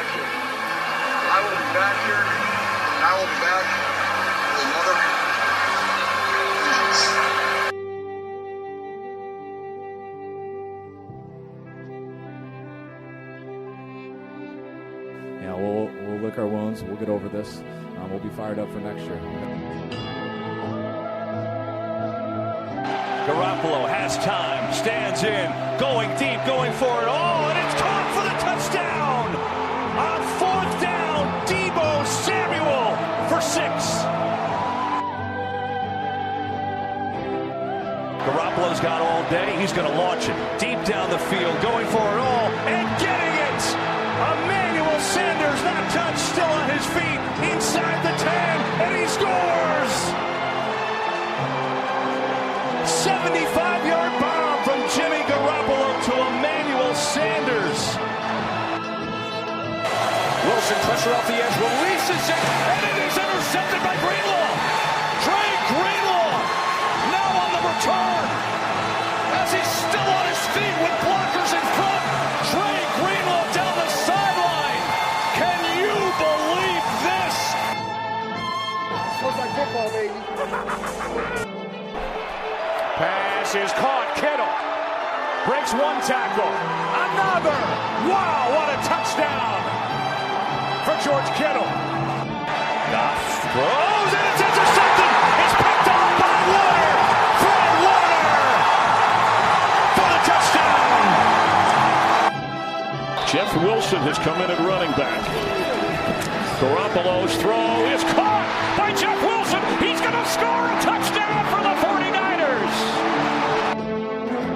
back here. I will be back here, and I will be back with another vengeance. Yeah, we'll lick our wounds. We'll get over this. We'll be fired up for next year. Garoppolo has time, stands in, going deep, going for it all, and it's caught for the touchdown! On fourth down, Deebo Samuel for 6. Garoppolo's got all day. He's going to launch it deep down the field, going for it all, and getting it! Emmanuel Sanders, not touched, still on his feet, inside the 10, and he scores! 75-yard bomb from Jimmy Garoppolo to Emmanuel Sanders. Wilson, pressure off the edge, releases it, and it is intercepted by Greenlaw. Dre Greenlaw now on the return. As he's still on his feet with blockers in front, Dre Greenlaw down the sideline. Can you believe this? Looks like football, baby. Pass is caught. Kittle breaks one tackle. Another. Wow, what a touchdown for George Kittle. Goff throws and it's intercepted. It's picked off by Warner. Fred Warner for the touchdown. Jeff Wilson has come in at running back. Garoppolo's throw is caught by Jeff Wilson. He's going to score a touchdown for the 49ers.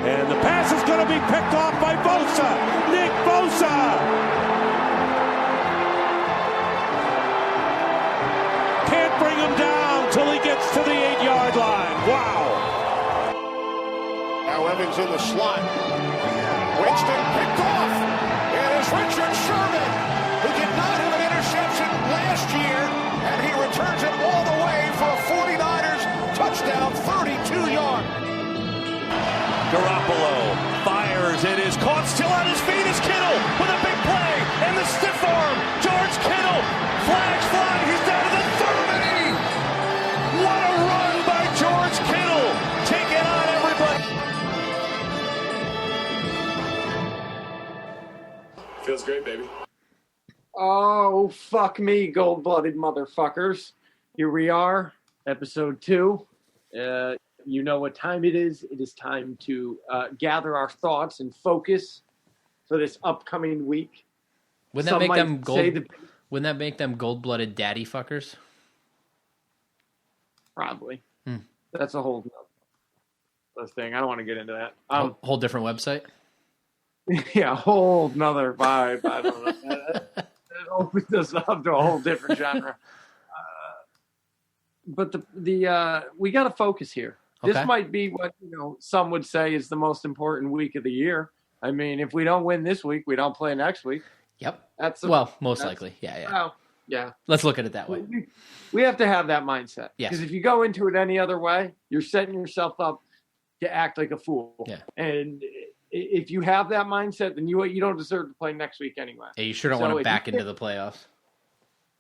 And the pass is going to be picked off by Bosa. Nick Bosa. Can't bring him down till he gets to the 8-yard line. Wow. Now Evans in the slot. Winston picked off. It is Richard Sherman, who did not have an interception last year, and he returns it all the way for a 49ers touchdown, 32-yard. Garoppolo fires. It is caught. Still on his feet is Kittle with a big play. And the stiff arm. George Kittle. Flags fly. He's down to the 30. What a run by George Kittle. Taking on everybody. Feels great, baby. Oh, fuck me, gold-blooded motherfuckers. Here we are, episode 2. You know what time it is. It is time to gather our thoughts and focus for this upcoming week. Wouldn't that make them gold-blooded daddy fuckers? Probably. That's a whole other thing. I don't want to get into that. Whole different website? Yeah, whole nother vibe. I don't know. That opens us up to a whole different genre. But the we got to focus here. This might be what some would say is the most important week of the year. I mean, if we don't win this week, we don't play next week. Yep. Most likely. Yeah. Well, yeah. Let's look at it that way. We have to have that mindset. Yes. Because if you go into it any other way, you're setting yourself up to act like a fool. Yeah. And if you have that mindset, then you don't deserve to play next week anyway. Yeah, you sure don't want to back into the playoffs.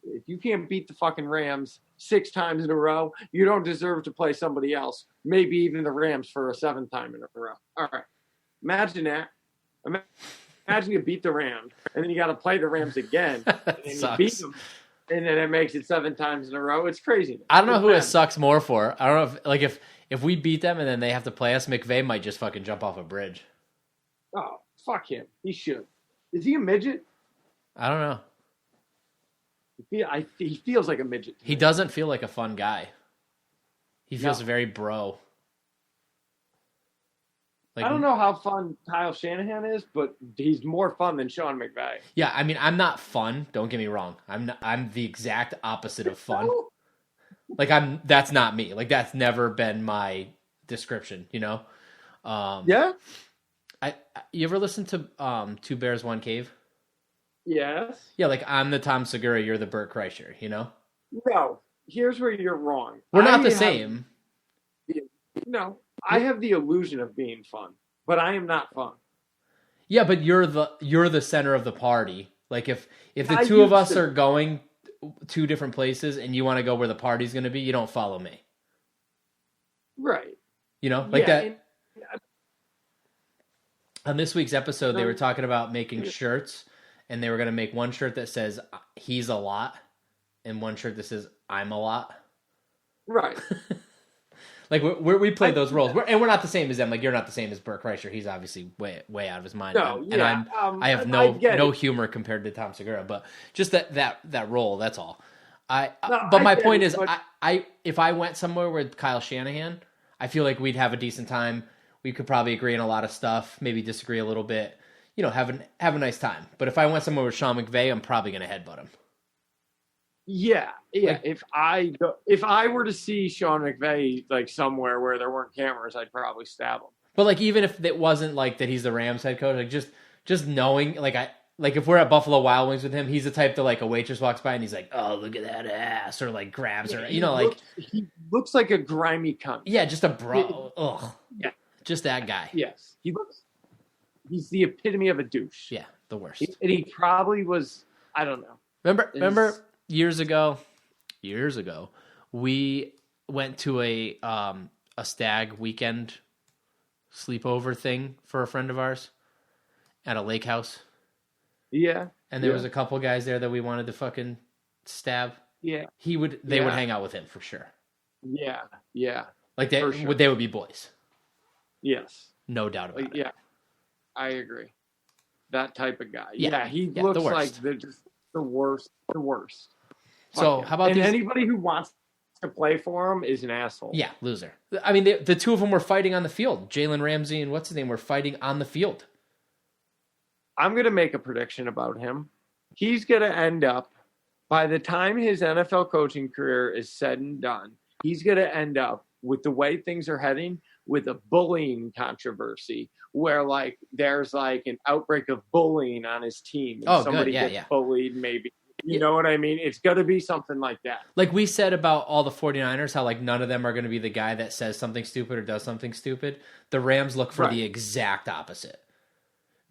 If you can't beat the fucking Rams 6 times in a row, you don't deserve to play somebody else. Maybe even the Rams for a 7th time in a row. All right. Imagine that. Imagine you beat the Rams, and then you got to play the Rams again. And then you beat them, and then it makes it 7 times in a row. It's crazy. I don't know who it sucks more for. I don't know if we beat them and then they have to play us, McVay might just fucking jump off a bridge. Oh, fuck him. He should. Is he a midget? I don't know. He feels like a midget. He doesn't feel like a fun guy. He feels very bro. I don't know how fun Kyle Shanahan is, but he's more fun than Sean McVay. Yeah, I mean, I'm not fun. Don't get me wrong. I'm the exact opposite of fun. That's not me. Like, that's never been my description, Yeah? You ever listen to Two Bears, One Cave? Yes. Yeah, like I'm the Tom Segura, you're the Burt Kreischer, No, here's where you're wrong. We're not the same. No, I have the illusion of being fun, but I am not fun. Yeah, but you're the center of the party. Like if the I two of used us to. are going two different places and you want to go where the party's going to be, you don't follow me. Right. You know, like Yeah, that. and- On this week's episode, they were talking about making shirts, and they were going to make one shirt that says "He's a lot" and one shirt that says "I'm a lot." Right. Like we play those roles, and we're not the same as them. Like you're not the same as Burke Kreischer. He's obviously way out of his mind. No, and yeah, I have I get no it. humor compared to Tom Segura, but just that role. That's all. But I my get point it, is, but- I if I went somewhere with Kyle Shanahan, I feel like we'd have a decent time. We could probably agree on a lot of stuff, maybe disagree a little bit. You know, have a nice time. But if I went somewhere with Sean McVay, I'm probably going to headbutt him. Yeah. Like- If I were to see Sean McVay like somewhere where there weren't cameras, I'd probably stab him. But like, even if it wasn't like that, he's the Rams head coach. Like just knowing, like if we're at Buffalo Wild Wings with him, he's the type that like a waitress walks by and he's like, "Oh, look at that ass," or like grabs her. You know, like He looks like a grimy cunt. yeah, just a bro. Ugh, Yeah. just that guy. Yes. He's the epitome of a douche. Yeah, the worst. And he probably was, I don't know. Remember years ago, we went to a stag weekend sleepover thing for a friend of ours at a lake house, Yeah. and there Yeah. was a couple guys there that we wanted to fucking stab. Yeah. They would Yeah. hang out with him for sure. Yeah. Yeah. Like For sure. they would be boys, Yes. no doubt about it. Yeah. I agree. That type of guy. Yeah. Yeah. He Yeah, looks the like worst. the worst. The worst. So Fuck how him. about and these? anybody who wants to play for him is an asshole. Yeah, loser. I mean, the two of them were fighting on the field. Jalen Ramsey and what's his name were fighting on the field. I'm going to make a prediction about him. He's going to end up, by the time his NFL coaching career is said and done, he's going to end up with the way things are heading with a bullying controversy where like there's like an outbreak of bullying on his team and Oh, good. somebody Yeah, gets yeah. bullied maybe. You Yeah. know what I mean? It's going to be something like that. Like we said about all the 49ers, how like none of them are going to be the guy that says something stupid or does something stupid. The Rams look for Right. the exact opposite.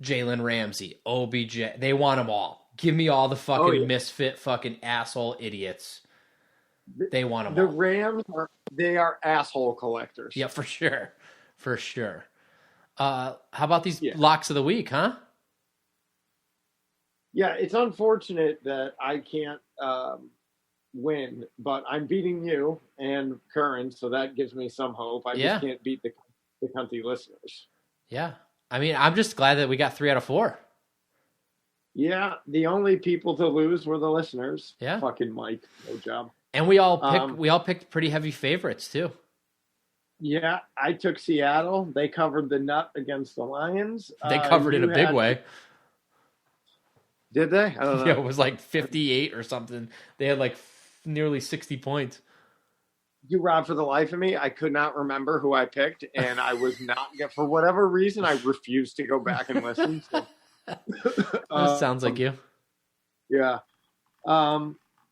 Jalen Ramsey, OBJ, they want them all. Give me all the fucking misfit fucking asshole idiots. They want them The all. Rams they are asshole collectors. Yeah, for sure. For sure. How about these Yeah. locks of the week, huh? Yeah, it's unfortunate that I can't win, but I'm beating you and Curran, so that gives me some hope. I Yeah. just can't beat the country listeners. Yeah. I mean, I'm just glad that we got 3 out of 4. Yeah, the only people to lose were the listeners. Yeah. Fucking Mike, no job. And we all picked pretty heavy favorites too. Yeah, I took Seattle. They covered the nut against the Lions. They covered in a you big had- way. Did they? I don't know. Yeah, it was like 58 or something. They had like nearly 60 points. You, Rob, for the life of me, I could not remember who I picked, and I was not, for whatever reason, I refused to go back and listen. So. That sounds like you. Yeah.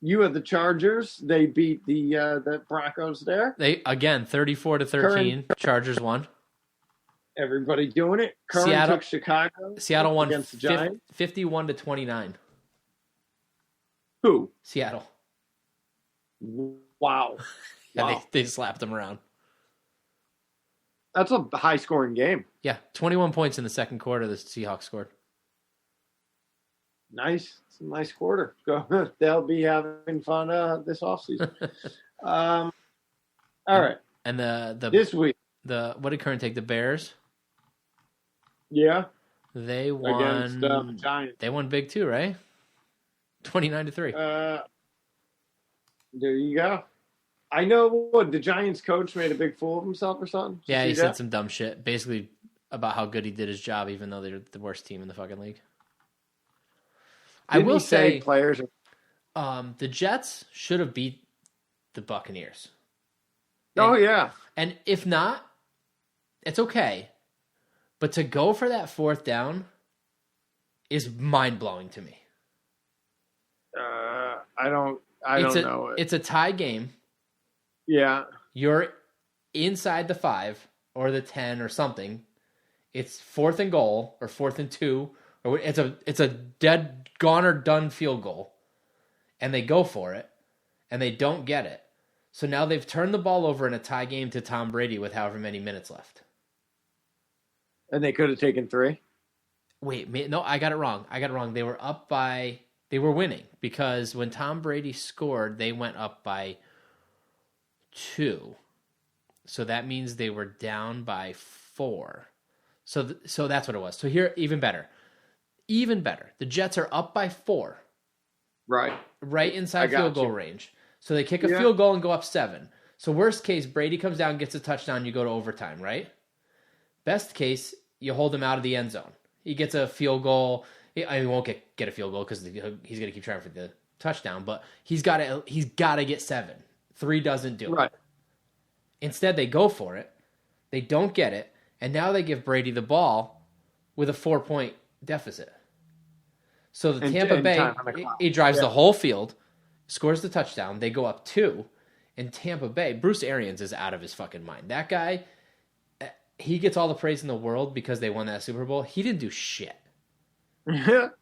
You had the Chargers. They beat the Broncos there. They again 34-13. Chargers won. Everybody doing it. Curran Seattle- took Chicago. Seattle won against the Giants. 51-29. Who? Seattle. Wow. Yeah, Wow. they slapped them around. That's a high scoring game. Yeah, 21 points in the second quarter. The Seahawks scored. Nice. It's a nice quarter. They'll be having fun this offseason. All right. And This week. what did Curran take? The Bears. Yeah. They won. Against the Giants. They won big too, right? 29-3. There you go. I know what the Giants coach made a big fool of himself or something. Did you Yeah, he see said that? some dumb shit, basically about how good he did his job, even though they're the worst team in the fucking league. I Didn't will he say say, players are. the Jets should have beat the Buccaneers. Oh yeah. And if not, it's okay. But to go for that fourth down is mind-blowing to me. I don't know it. It's a tie game. Yeah. You're inside the 5 or the 10 or something. It's 4th and goal or 4th and 2 or it's a dead, gone or done field goal, and they go for it, and they don't get it. So now they've turned the ball over in a tie game to Tom Brady with however many minutes left. And they could have taken 3. Wait, no, I got it wrong. They were winning because when Tom Brady scored, they went up by 2. So that means they were down by 4. So that's what it was. So here, even better. The Jets are up by 4. Right inside field goal range. So they kick a field goal and go up 7. So worst case, Brady comes down, gets a touchdown, you go to overtime, right? Best case, you hold him out of the end zone. He gets a field goal. He won't get a field goal because he's going to keep trying for the touchdown, but he's got to get 7. 3 doesn't do it. Instead, they go for it. They don't get it. And now they give Brady the ball with a 4-point deficit. So the Tampa Bay, he drives the whole field, scores the touchdown. They go up 2. And Tampa Bay, Bruce Arians is out of his fucking mind. That guy, he gets all the praise in the world because they won that Super Bowl. He didn't do shit.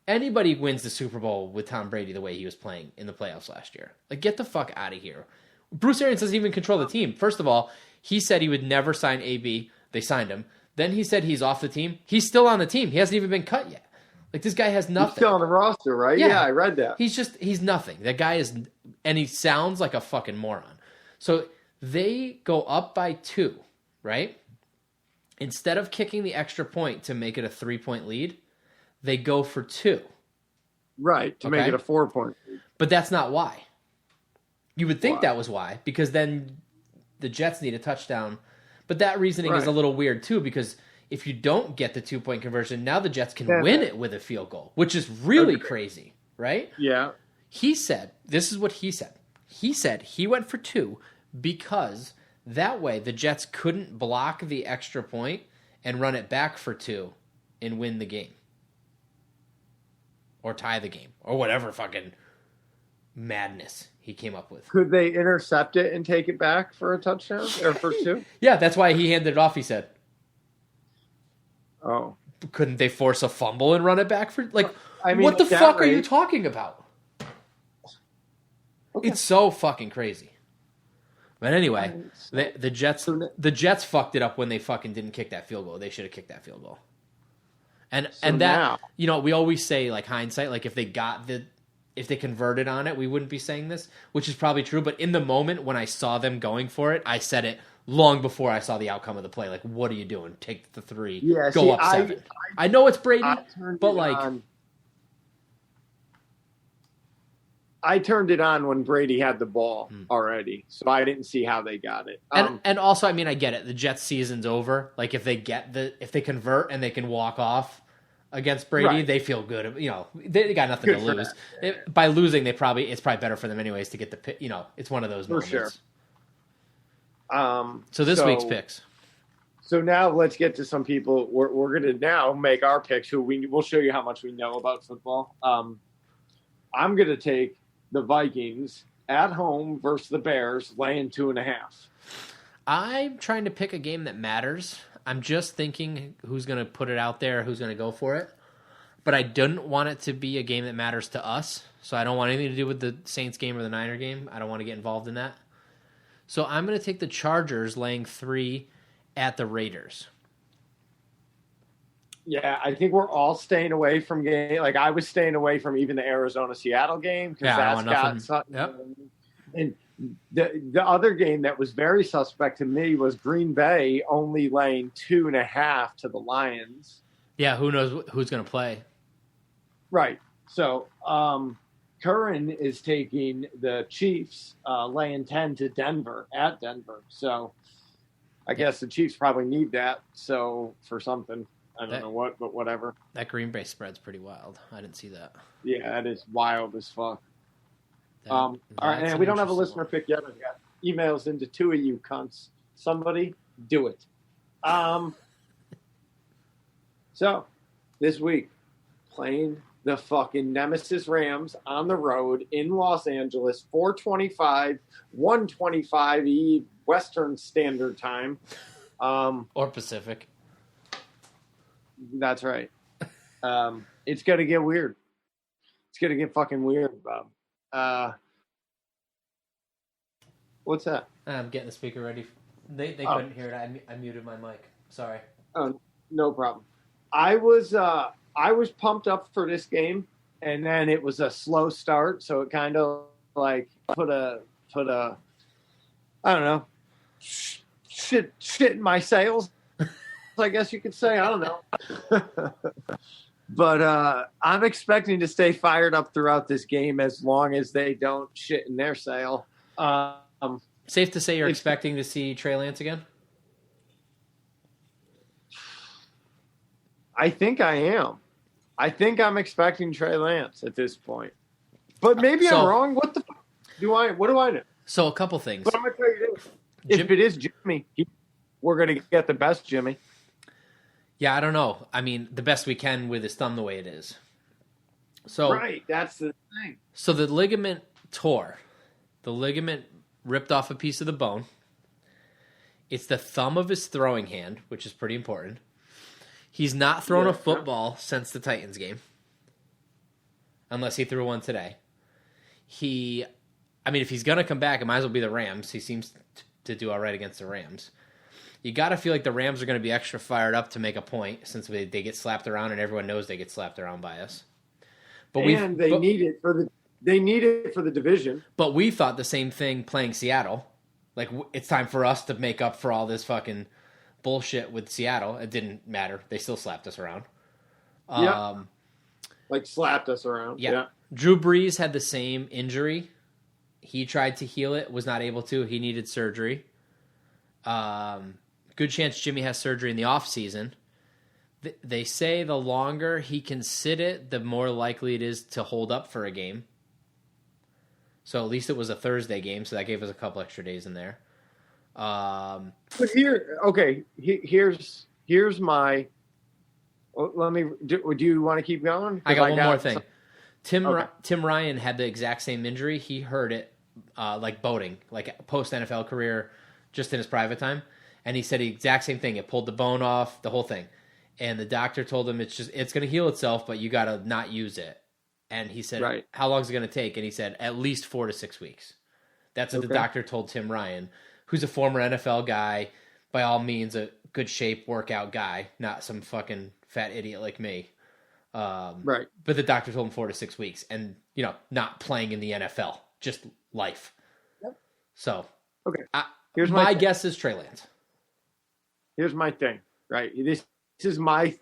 Anybody wins the Super Bowl with Tom Brady the way he was playing in the playoffs last year. Like, get the fuck out of here. Bruce Arians doesn't even control the team. First of all, he said he would never sign AB. They signed him. Then he said he's off the team. He's still on the team. He hasn't even been cut yet. Like, this guy has nothing. He's still on the roster, right? Yeah, I read that. He's nothing. That guy is, and he sounds like a fucking moron. So they go up by 2, right? Instead of kicking the extra point to make it a 3-point lead, they go for 2. Right, to make it a 4-point lead. But that's not why. You would think that was why, because then the Jets need a touchdown. But that reasoning is a little weird, too, because if you don't get the 2-point conversion, now the Jets can win it with a field goal, which is really crazy, right? Yeah. He said, this is what he said. He said he went for 2 because that way the Jets couldn't block the extra point and run it back for 2 and win the game. Or tie the game. Or whatever fucking madness he came up with. Could they intercept it and take it back for a touchdown? Or for 2? Yeah, that's why he handed it off, he said. Oh. Couldn't they force a fumble and run it back for... Like, I mean, what the fuck are you talking about? Okay. It's so fucking crazy. But anyway, the Jets fucked it up when they fucking didn't kick that field goal. They should have kicked that field goal. And that now, you know, we always say like hindsight, like if they converted on it, we wouldn't be saying this, which is probably true. But in the moment when I saw them going for it, I said it long before I saw the outcome of the play. Like, what are you doing? Take the 3, go up 7. I know it's Brady, but like. I turned it on when Brady had the ball already, so I didn't see how they got it. And also, I mean, I get it. The Jets season's over. Like, if they convert and they can walk off against Brady, they feel good. You know, they got nothing to lose. By losing, it's probably better for them anyways to get the. You know, it's one of those moments. For sure. So this week's picks. So now let's get to some people. We're going to now make our picks. We'll show you how much we know about football. I'm going to take the Vikings at home versus the Bears, laying 2.5. I'm trying to pick a game that matters. I'm just thinking who's going to put it out there, who's going to go for it. But I didn't want it to be a game that matters to us. So I don't want anything to do with the Saints game or the Niner game. I don't want to get involved in that. So I'm going to take the Chargers laying 3 at the Raiders. Yeah, I think we're all staying away from game. Like, I was staying away from even the Arizona-Seattle game because that's got something. Yep. And the other game that was very suspect to me was Green Bay only laying 2.5 to the Lions. Yeah, who knows who's going to play? Right. So Curran is taking the Chiefs laying 10 to Denver at Denver. So I guess the Chiefs probably need that. So for something. I don't know what, but whatever. That Green Bay spread's pretty wild. I didn't see that. Yeah, that is wild as fuck. All right, and we don't have a listener pick yet. I've got emails into 2 of you cunts. Somebody do it. So this week, playing the fucking Nemesis Rams on the road in Los Angeles, 4:25, 1:25 Western Standard Time. Or Pacific. That's right. it's going to get weird. It's going to get fucking weird, Bob. What's that? I'm getting the speaker ready. They couldn't hear it. I muted my mic. Sorry. Oh, no problem. I was pumped up for this game, and then it was a slow start, so it kind of like put a I don't know, shit in my sails, I guess you could say. I don't know. But I'm expecting to stay fired up throughout this game as long as they don't shit in their sail. Safe to say you're expecting to see Trey Lance again? I think I am. I think I'm expecting Trey Lance at this point. But maybe I'm wrong. What the fuck what do I know? So a couple things. But I'm going to tell you this. If it is Jimmy, we're going to get the best Jimmy. Yeah, I don't know. I mean, the best we can with his thumb the way it is. So right, that's the thing. So the ligament tore. The ligament ripped off a piece of the bone. It's the thumb of his throwing hand, which is pretty important. He's not thrown a football since the Titans game. Unless he threw one today. If he's going to come back, it might as well be the Rams. He seems to do all right against the Rams. You got to feel like the Rams are going to be extra fired up to make a point since they get slapped around and everyone knows they get slapped around by us. But they need it for the division. But we thought the same thing playing Seattle. Like, it's time for us to make up for all this fucking bullshit with Seattle. It didn't matter. They still slapped us around. Slapped us around. Yeah. Drew Brees had the same injury. He tried to heal it, was not able to. He needed surgery. Good chance Jimmy has surgery in the offseason. They say the longer he can sit it, the more likely it is to hold up for a game. So at least it was a Thursday game, so that gave us a couple extra days in there. But here's my. Do you want to keep going? I got one more thing. Tim Ryan had the exact same injury. He hurt it like boating, like post NFL career, just in his private time, and he said the exact same thing. It pulled the bone off, the whole thing, and the doctor told him it's going to heal itself, but you got to not use it. And he said, right. How long is it going to take? And he said, at least 4 to 6 weeks. That's what the doctor told Tim Ryan, who's a former NFL guy, by all means a good shape workout guy, not some fucking fat idiot like me. Right. But the doctor told him 4 to 6 weeks, and not playing in the NFL, just life. Yep. So, okay. Here's my guess is Trey Lance. Here's my thing. Right. This is my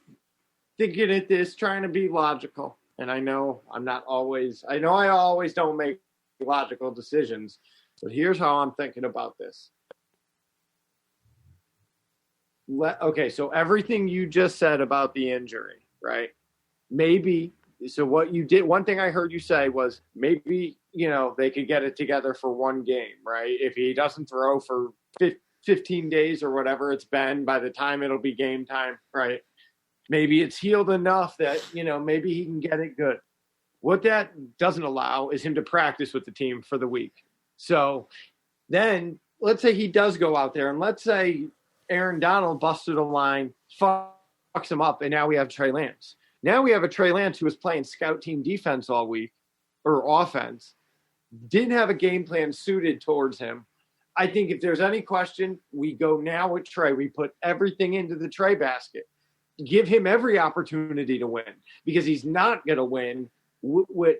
thinking at this, trying to be logical, and I know I always don't make logical decisions, but here's how I'm thinking about this. So everything you just said about the injury, right? Maybe, so what you did, one thing I heard you say was maybe, they could get it together for one game, right? If he doesn't throw for 15 days or whatever it's been, by the time it'll be game time, right? Maybe it's healed enough that, maybe he can get it good. What that doesn't allow is him to practice with the team for the week. So then let's say he does go out there, and let's say Aaron Donald busted a line, fucks him up, and now we have Trey Lance. Now we have a Trey Lance who was playing scout team defense all week, or offense, didn't have a game plan suited towards him. I think if there's any question, we go now with Trey. We put everything into the Trey basket. Give him every opportunity to win, because he's not going to win with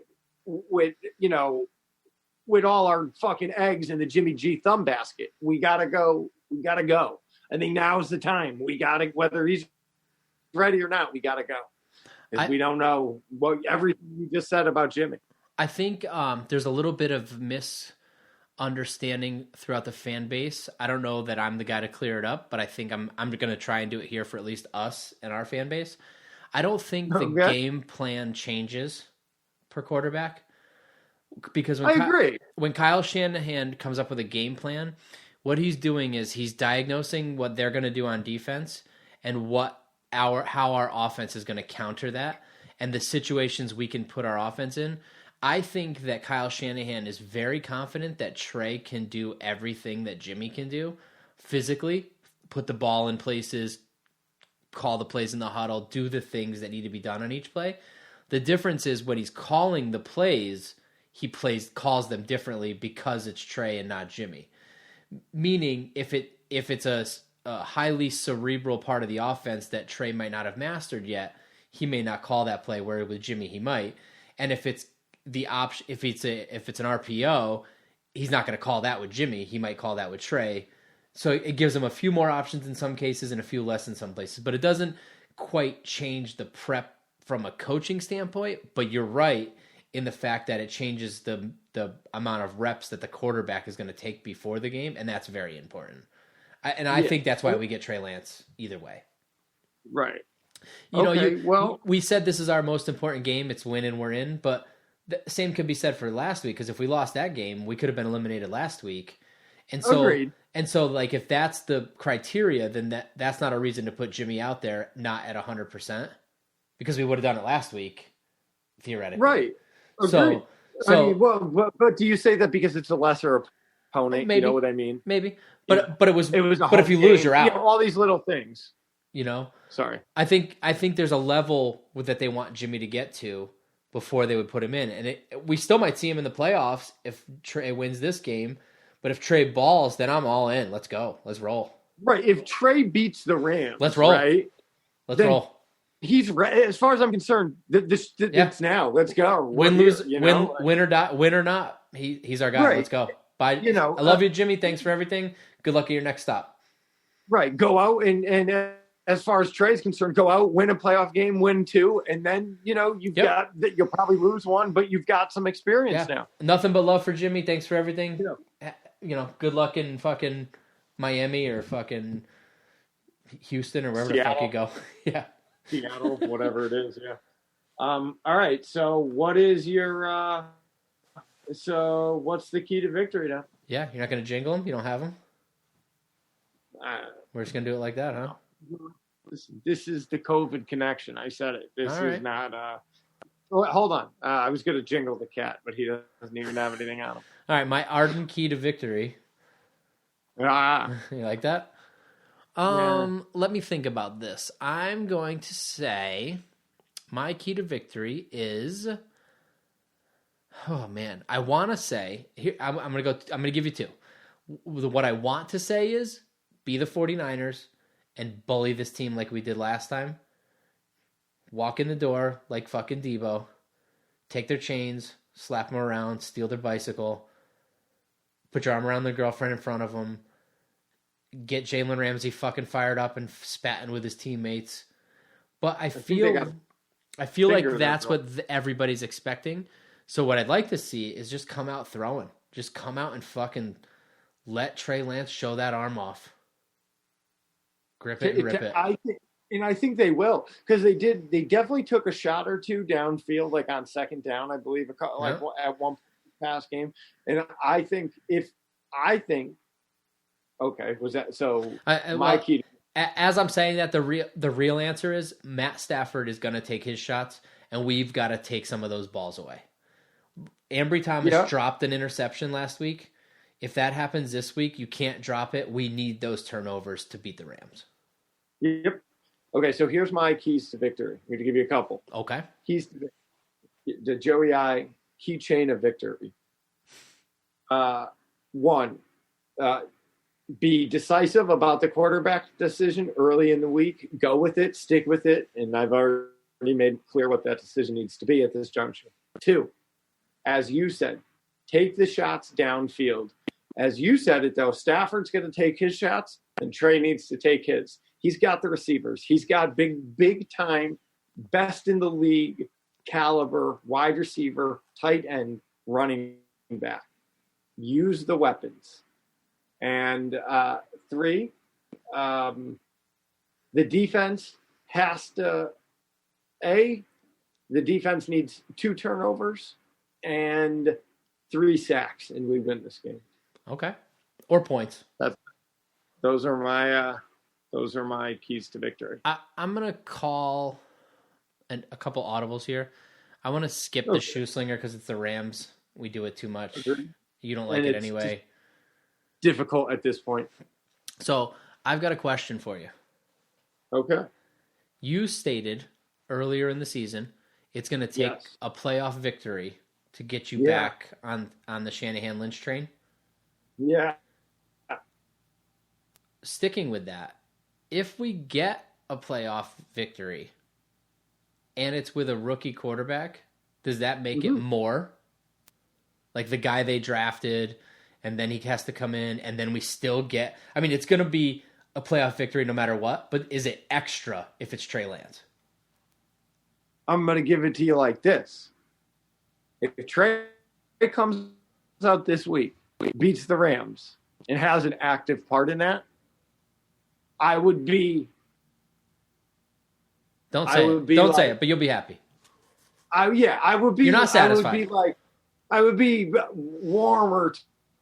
all our fucking eggs in the Jimmy G thumb basket. We got to go. I think now's the time. We got to, whether he's ready or not, we got to go. Because we don't know everything you just said about Jimmy. I think there's a little bit of misunderstanding throughout the fan base. I don't know that I'm the guy to clear it up, but I think I'm going to try and do it here for at least us and our fan base. I don't think the game plan changes per quarterback, because I agree. When Kyle Shanahan comes up with a game plan, what he's doing is he's diagnosing what they're going to do on defense and how our offense is going to counter that, and the situations we can put our offense in. I think that Kyle Shanahan is very confident that Trey can do everything that Jimmy can do physically, put the ball in places, call the plays in the huddle, do the things that need to be done on each play. The difference is when he's calling the plays, calls them differently because it's Trey and not Jimmy. Meaning, if it's a highly cerebral part of the offense that Trey might not have mastered yet, he may not call that play. Where with Jimmy, he might. And if it's the option, if it's an RPO, he's not going to call that with Jimmy. He might call that with Trey. So it gives him a few more options in some cases and a few less in some places. But it doesn't quite change the prep from a coaching standpoint. But you're right in the fact that it changes the amount of reps that the quarterback is going to take before the game, and that's very important. I think that's why we get Trey Lance either way. Right. We said this is our most important game. It's win and we're in, but the same could be said for last week, because if we lost that game, we could have been eliminated last week. And so, agreed. And so, like, if that's the criteria, then that's not a reason to put Jimmy out there not at 100%, because we would have done it last week, theoretically. Right. Agreed. But do you say that because it's a lesser opponent? Maybe. You know what I mean? Maybe. But it was. But if you lose, you're out. All these little things. Sorry. I think there's a level that they want Jimmy to get to before they would put him in, and we still might see him in the playoffs if Trey wins this game. But if Trey balls, then I'm all in. Let's go. Let's roll. Right. If Trey beats the Rams, let's roll. Right. Let's roll. He's as far as I'm concerned. It's now. Let's go. Win or not. He's our guy. Right. Let's go. Bye. I love you, Jimmy. Thanks for everything. Good luck at your next stop. Right. Go out and as far as Trey's concerned, go out, win a playoff game, win 2, and then you've got that. You'll probably lose 1, but you've got some experience now. Nothing but love for Jimmy. Thanks for everything. Good luck in fucking Miami or fucking Houston or wherever Seattle. The fuck you go. Yeah. Seattle, whatever it is. Yeah. All right. So what is your? So what's the key to victory now? Yeah, you're not going to jingle them. You don't have them. We're just going to do it like that, huh? This is the COVID connection. I said it. This is not. Hold on. I was going to jingle the cat, but he doesn't even have anything on him. All right, my ardent key to victory. You like that? Let me think about this. I'm going to say my key to victory is. Oh man, I want to say here. I'm going to give you 2. What I want to say is be the 49ers and bully this team like we did last time. Walk in the door like fucking Debo. Take their chains, slap them around, steal their bicycle. Put your arm around their girlfriend in front of them. Get Jalen Ramsey fucking fired up and spatting with his teammates. But I feel like that's what everybody's expecting. So what I'd like to see is just come out throwing. Just come out and fucking let Trey Lance show that arm off. Grip it and rip it. I think they will, because they definitely took a shot or 2 downfield, like on second down, I believe, at one pass game. And I think okay, was that so? My key. As I'm saying that, the real answer is Matt Stafford is going to take his shots, and we've got to take some of those balls away. Ambry Thomas dropped an interception last week. If that happens this week, you can't drop it. We need those turnovers to beat the Rams. Yep. Okay, so here's my keys to victory. I'm going to give you a couple. Okay. Keys to the Joey I keychain of victory. 1, be decisive about the quarterback decision early in the week. Go with it. Stick with it. And I've already made clear what that decision needs to be at this juncture. 2, as you said, take the shots downfield. As you said it, though, Stafford's going to take his shots, and Trey needs to take his. He's got the receivers. He's got big time, best in the league caliber, wide receiver, tight end, running back. Use the weapons. And 3, the defense has to, the defense needs 2 turnovers and 3 sacks, and we win this game. Okay. Or points. Those are my keys to victory. I'm going to call a couple audibles here. I want to skip the shoe slinger because it's the Rams. We do it too much. Agreed. You don't like it anyway. Difficult at this point. So I've got a question for you. Okay. You stated earlier in the season, It's going to take a playoff victory to get you back on the Shanahan Lynch train. Yeah. Sticking with that, if we get a playoff victory and it's with a rookie quarterback, does that make it more? Like the guy they drafted, and then he has to come in, and then we still get... I mean, it's going to be a playoff victory no matter what, but is it extra if it's Trey Lance? I'm going to give it to you like this. If Trey comes out this week, beats the Rams, and has an active part in that, I would be... Don't say it. Don't say it, but you'll be happy. I would be... You're not satisfied. I would be warmer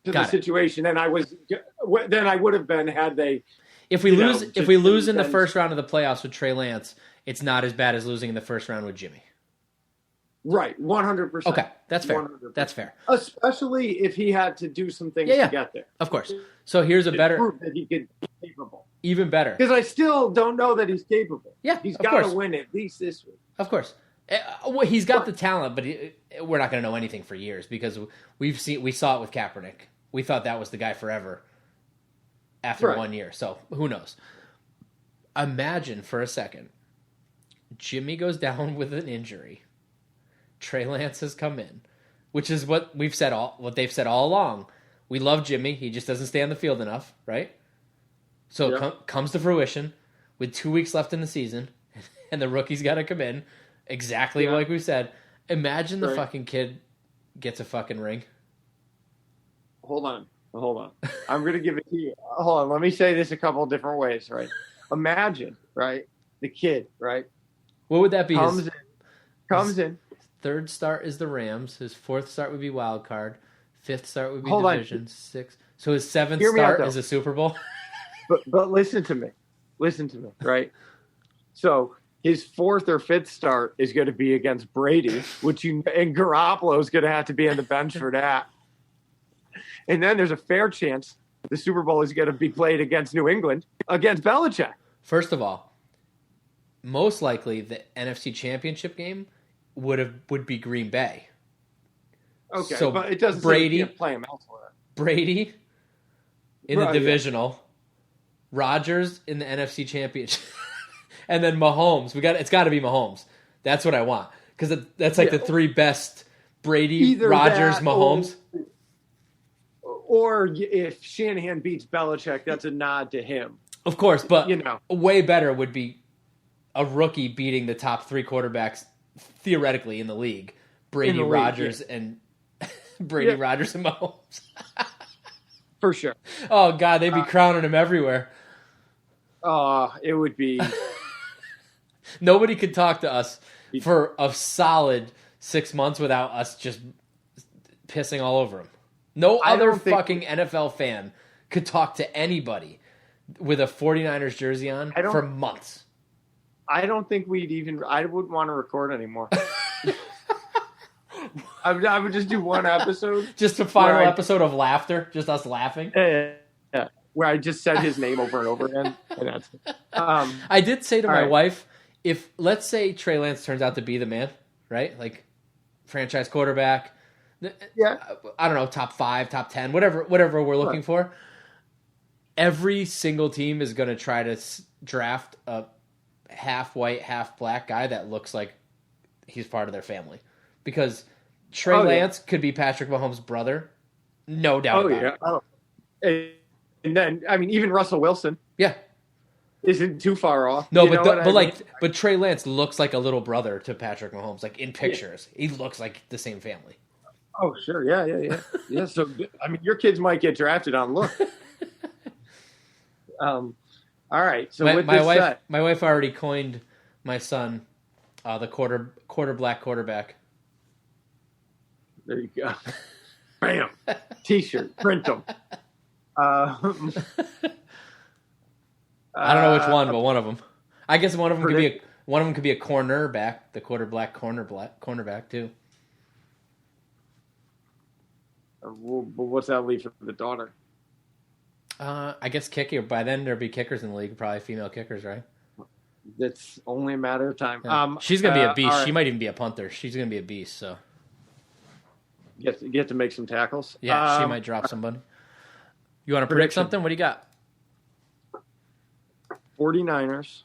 to the situation than I would have been had they... If we lose in the first round of the playoffs with Trey Lance, it's not as bad as losing in the first round with Jimmy. Right, 100%. Okay, that's fair. 100%. That's fair. Especially if he had to do some things to get there. Of course. So here's a better... proof that he could be capable. Even better. Because I still don't know that he's capable. Yeah, he's got to win at least this week. Of course. He's got the talent, but we're not going to know anything for years because we saw it with Kaepernick. We thought that was the guy forever after 1 year. So who knows? Imagine for a second, Jimmy goes down with an injury. Trey Lance has come in, which is what they've said all along. We love Jimmy. He just doesn't stay on the field enough, right? So it comes to fruition with 2 weeks left in the season, and the rookie's got to come in. Exactly like we said. Imagine the fucking kid gets a fucking ring. Hold on. I'm going to give it to you. Hold on. Let me say this a couple of different ways, right? Imagine, right? The kid, right? What would that be? Comes in. Third start is the Rams. His fourth start would be wild card. Fifth start would be division. Sixth. So his seventh start is a Super Bowl. But listen to me, right? So his fourth or fifth start is going to be against Brady, and Garoppolo is going to have to be on the bench for that. And then there's a fair chance the Super Bowl is going to be played against New England, against Belichick. First of all, most likely the NFC Championship game would be Green Bay. Okay, so but it doesn't Brady, say you can't play him elsewhere. Brady in the divisional, Rodgers in the NFC Championship, and then Mahomes. It's got to be Mahomes. That's what I want because that's like the three best: Brady, Either Rodgers, Mahomes. Or if Shanahan beats Belichick, that's a nod to him. Of course, but way better would be a rookie beating the top three quarterbacks theoretically in the league: Brady, Rodgers, and Rodgers and Mahomes. For sure. Oh God, they'd be crowning him everywhere. It would be. Nobody could talk to us for a solid 6 months without us just pissing all over him. No other fucking NFL fan could talk to anybody with a 49ers jersey on for months. I don't think I wouldn't want to record anymore. I would just do one episode. Just a final episode of laughter, just us laughing. Yeah. Where I just said his name over and over again. And that's it. I did say to my wife, if let's say Trey Lance turns out to be the man, right? Like franchise quarterback. Yeah. I don't know, top 5, top 10, whatever we're looking for. Every single team is going to try to draft a half white, half black guy that looks like he's part of their family. Because Trey Lance could be Patrick Mahomes' brother. No doubt about it. Oh. And then, I mean, even Russell Wilson. Yeah. Isn't too far off. No, but Trey Lance looks like a little brother to Patrick Mahomes. Like in pictures, he looks like the same family. Oh, sure. Yeah. So, I mean, your kids might get drafted on look. All right. So my wife already coined my son the quarter black quarterback. There you go. Bam. T-shirt. Print them. I don't know which one, but one of them. I guess one of them could be a cornerback, the quarter black cornerback too. What's that leave for the daughter? I guess kicker. By then there'll be kickers in the league, probably female kickers, right? It's only a matter of time. Yeah. She's gonna be a beast. Right. She might even be a punter. She's gonna be a beast. So Get to make some tackles. yeah, she might drop somebody. You want to predict Prediction. something? What do you got? 49ers.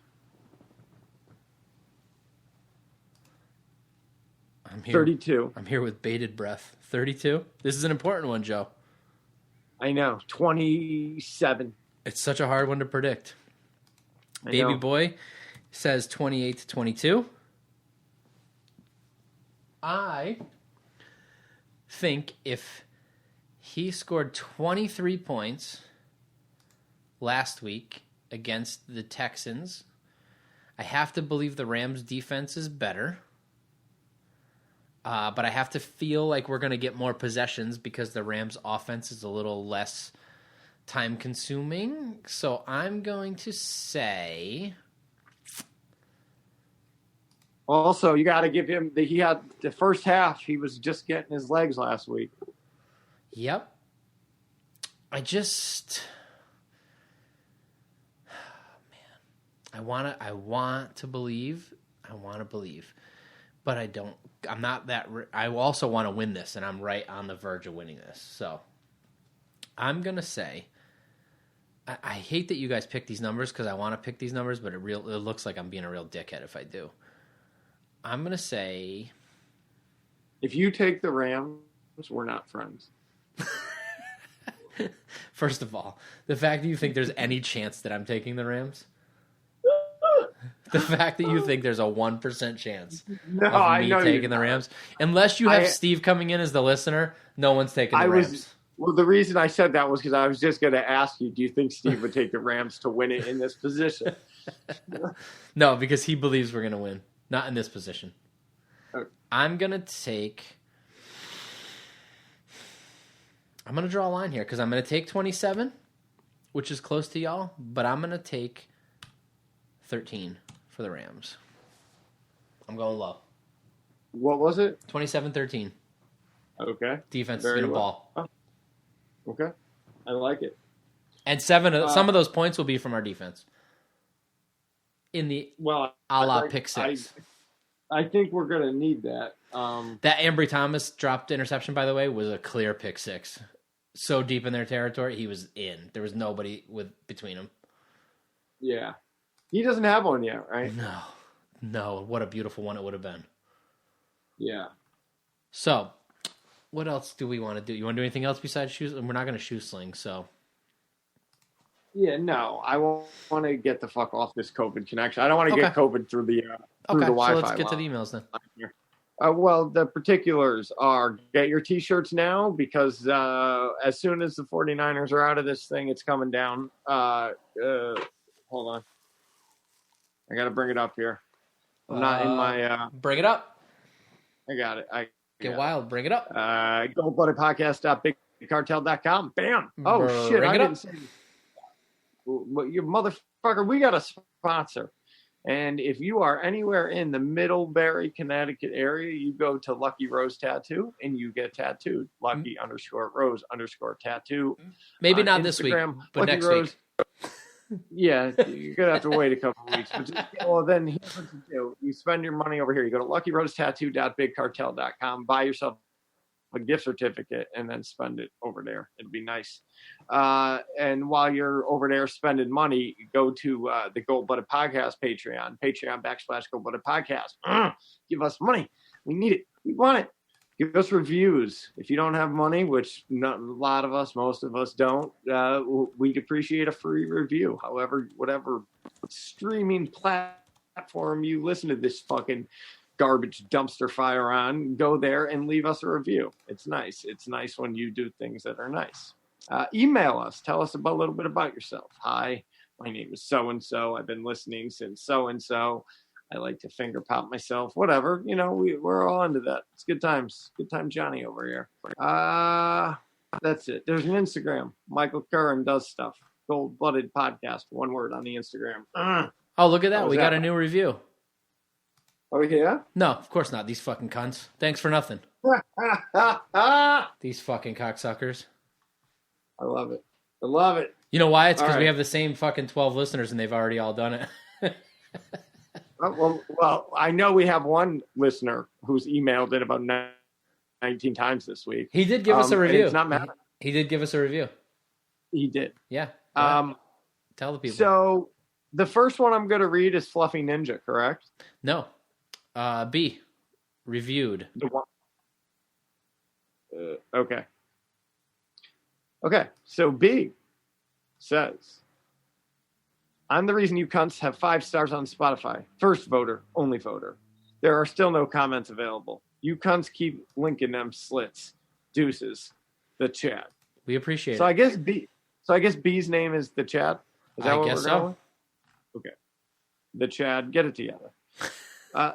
I'm here. 32. I'm here with bated breath. 32. This is an important one, Joe. I know. 27. It's such a hard one to predict. I Baby know. boy says 28-22. I think if he scored 23 points last week against the Texans, I have to believe the Rams' defense is better. But I have to feel like we're going to get more possessions because the Rams' offense is a little less time-consuming. So I'm going to say... Also, you got to give him he had the first half. He was just getting his legs last week. Yep. I just... Man. I want to believe. But I don't. I'm not that. I also want to win this, and I'm right on the verge of winning this. So I'm gonna say. I hate that you guys pick these numbers because I want to pick these numbers, but it looks like I'm being a real dickhead if I do. I'm gonna say. If you take the Rams, we're not friends. First of all, the fact that you think there's any chance that I'm taking the Rams. The fact that you think there's a 1% chance of me taking the Rams. Unless you have Steve coming in as the listener, no one's taking the Rams. Well, the reason I said that was because I was just going to ask you, do you think Steve would take the Rams to win it in this position? No, because he believes we're going to win. Not in this position. Okay. I'm going to draw a line here because I'm going to take 27, which is close to y'all, but I'm going to take 13 for the Rams. I'm going low. What was it? 27-13. Okay. Defense Very is going to well. ball. Oh. Okay. I like it. And some of those points will be from our defense. In the a la pick six. I think we're going to need that. That Ambry Thomas dropped interception, by the way, was a clear pick six. So deep in their territory, he was in. There was nobody between them. Yeah. He doesn't have one yet, right? No. What a beautiful one it would have been. Yeah. So, what else do we want to do? You want to do anything else besides shoes? We're not going to shoe sling, so. Yeah, no. I won't want to get the fuck off this COVID connection. I don't want to get COVID through the Wi-Fi. So let's get to the emails then. Well, the particulars are get your T-shirts now because as soon as the 49ers are out of this thing, it's coming down. Hold on. I got to bring it up here. I'm not in my... Bring it up. I got it. Get wild. Bring it up. Goldbloodedpodcast.bigcartel.com. Bam. Oh, shit. Bring I it didn't up. say... Well, you motherfucker, we got a sponsor. And if you are anywhere in the Middlebury, Connecticut area, you go to Lucky Rose Tattoo and you get tattooed. Lucky_Rose_tattoo. Maybe not this week, but Lucky next Rose. week. Yeah, you're going to have to wait a couple of weeks. But then here's what you do. You spend your money over here. You go to luckyrosetattoo.bigcartel.com, buy yourself a gift certificate, and then spend it over there. It'd be nice. And while you're over there spending money, go to the Gold Blooded Podcast Patreon.com/Gold Blooded Podcast. Give us money. We need it. We want it. Give us reviews. If you don't have money, which not a lot of us, most of us don't, we'd appreciate a free review. However, whatever streaming platform you listen to this fucking garbage dumpster fire on, go there and leave us a review. It's nice. It's nice when you do things that are nice. Email us. Tell us a little bit about yourself. Hi, my name is so-and-so. I've been listening since so-and-so. I like to finger pop myself. Whatever. You know, we're all into that. It's good times. Good time Johnny over here. That's it. There's an Instagram. Michael Curran does stuff. Gold-Blooded Podcast. One word on the Instagram. Oh, look at that. We got a new review. Oh, yeah? No, of course not. These fucking cunts. Thanks for nothing. These fucking cocksuckers. I love it. I love it. You know why? It's because All we right. have the same fucking 12 listeners and they've already all done it. Well, I know we have one listener who's emailed in about 19 times this week. He did give us a review. It's not Matt. He did give us a review. He did. Yeah. Tell the people. So the first one I'm going to read is Fluffy Ninja, correct? No. B. Reviewed. The one. Okay. Okay. So B says, I'm the reason you cunts have 5 stars on Spotify. First voter, only voter. There are still no comments available. You cunts keep linking them slits. Deuces. The chat. We appreciate So it. I guess B's name is the chat. Is that I what guess we're so. going? Okay. The Chad, get it together.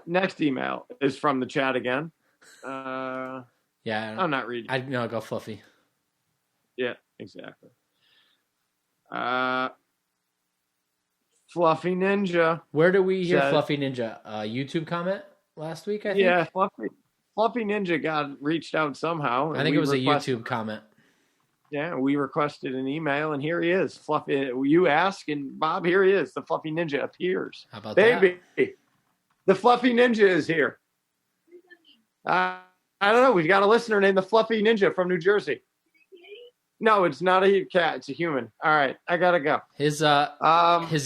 Next email is from the Chad again. Yeah. I'm not reading. No, go Fluffy. Yeah, exactly. Fluffy Ninja. Where do we hear Says- Fluffy Ninja? YouTube comment last week, I think? Yeah, Fluffy Ninja got reached out somehow. I think We it was a requested- YouTube comment. Yeah, we requested an email, and here he is. Fluffy, you ask, and Bob, here he is. The Fluffy Ninja appears. How about Baby, the Fluffy Ninja is here. I don't know. We've got a listener named the Fluffy Ninja from New Jersey. No, it's not a cat. It's a human. All right, I gotta go. His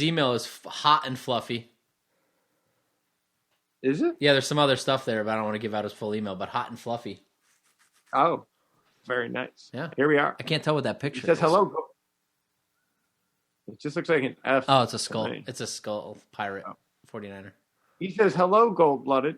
email is hot and fluffy. Is it? Yeah, there's some other stuff there, but I don't want to give out his full email. But hot and fluffy. Oh, very nice. Yeah. Here we are. I can't tell what that It picture says is. hello. It just looks like an F. Oh, it's a skull. to me. It's a skull pirate. Oh. 49er. He says, hello, gold-blooded.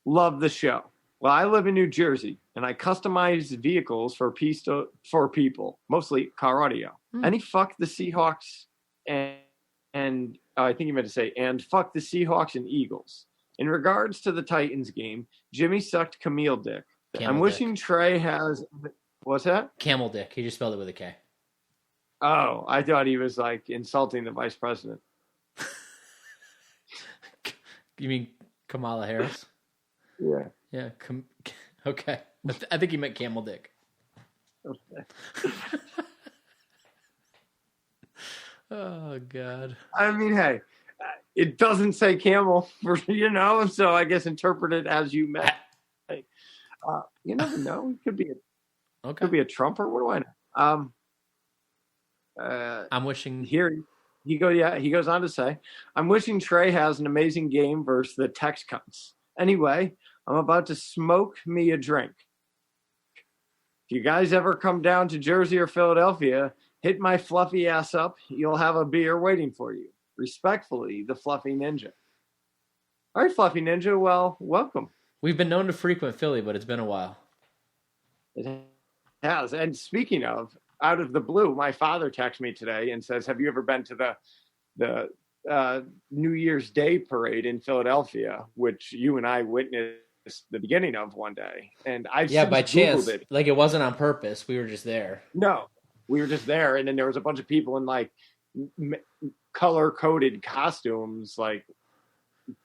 Love the show. Well, I live in New Jersey, and I customize vehicles for people, mostly car audio. Any fuck the Seahawks and I think you meant to say, and fuck the Seahawks and Eagles. In regards to the Titans game, Jimmy sucked Camille dick. Camel I'm dick. wishing Trey has... What's that? Camel dick. He just spelled it with a K. Oh, I thought he was like insulting the vice president. You mean Kamala Harris? Yeah. Yeah. Okay. I think he meant camel dick. Okay. Oh, God. I mean, hey, it doesn't say camel, so I guess interpret it as you meant. You never know. It could be a trumper. What do I know? I'm wishing... Here he goes on to say, I'm wishing Trey has an amazing game versus the Tex cunts. Anyway, I'm about to smoke me a drink. If you guys ever come down to Jersey or Philadelphia, hit my fluffy ass up. You'll have a beer waiting for you. Respectfully, the Fluffy Ninja. All right, Fluffy Ninja. Well, welcome. We've been known to frequent Philly, but it's been a while. It has. And speaking of, out of the blue, my father texted me today and says, have you ever been to the New Year's Day parade in Philadelphia, which you and I witnessed the beginning of one day? And I've since by Googled chance. it. Like, it wasn't on purpose. We were just there. No, we were just there, and then there was a bunch of people in like color-coded costumes, like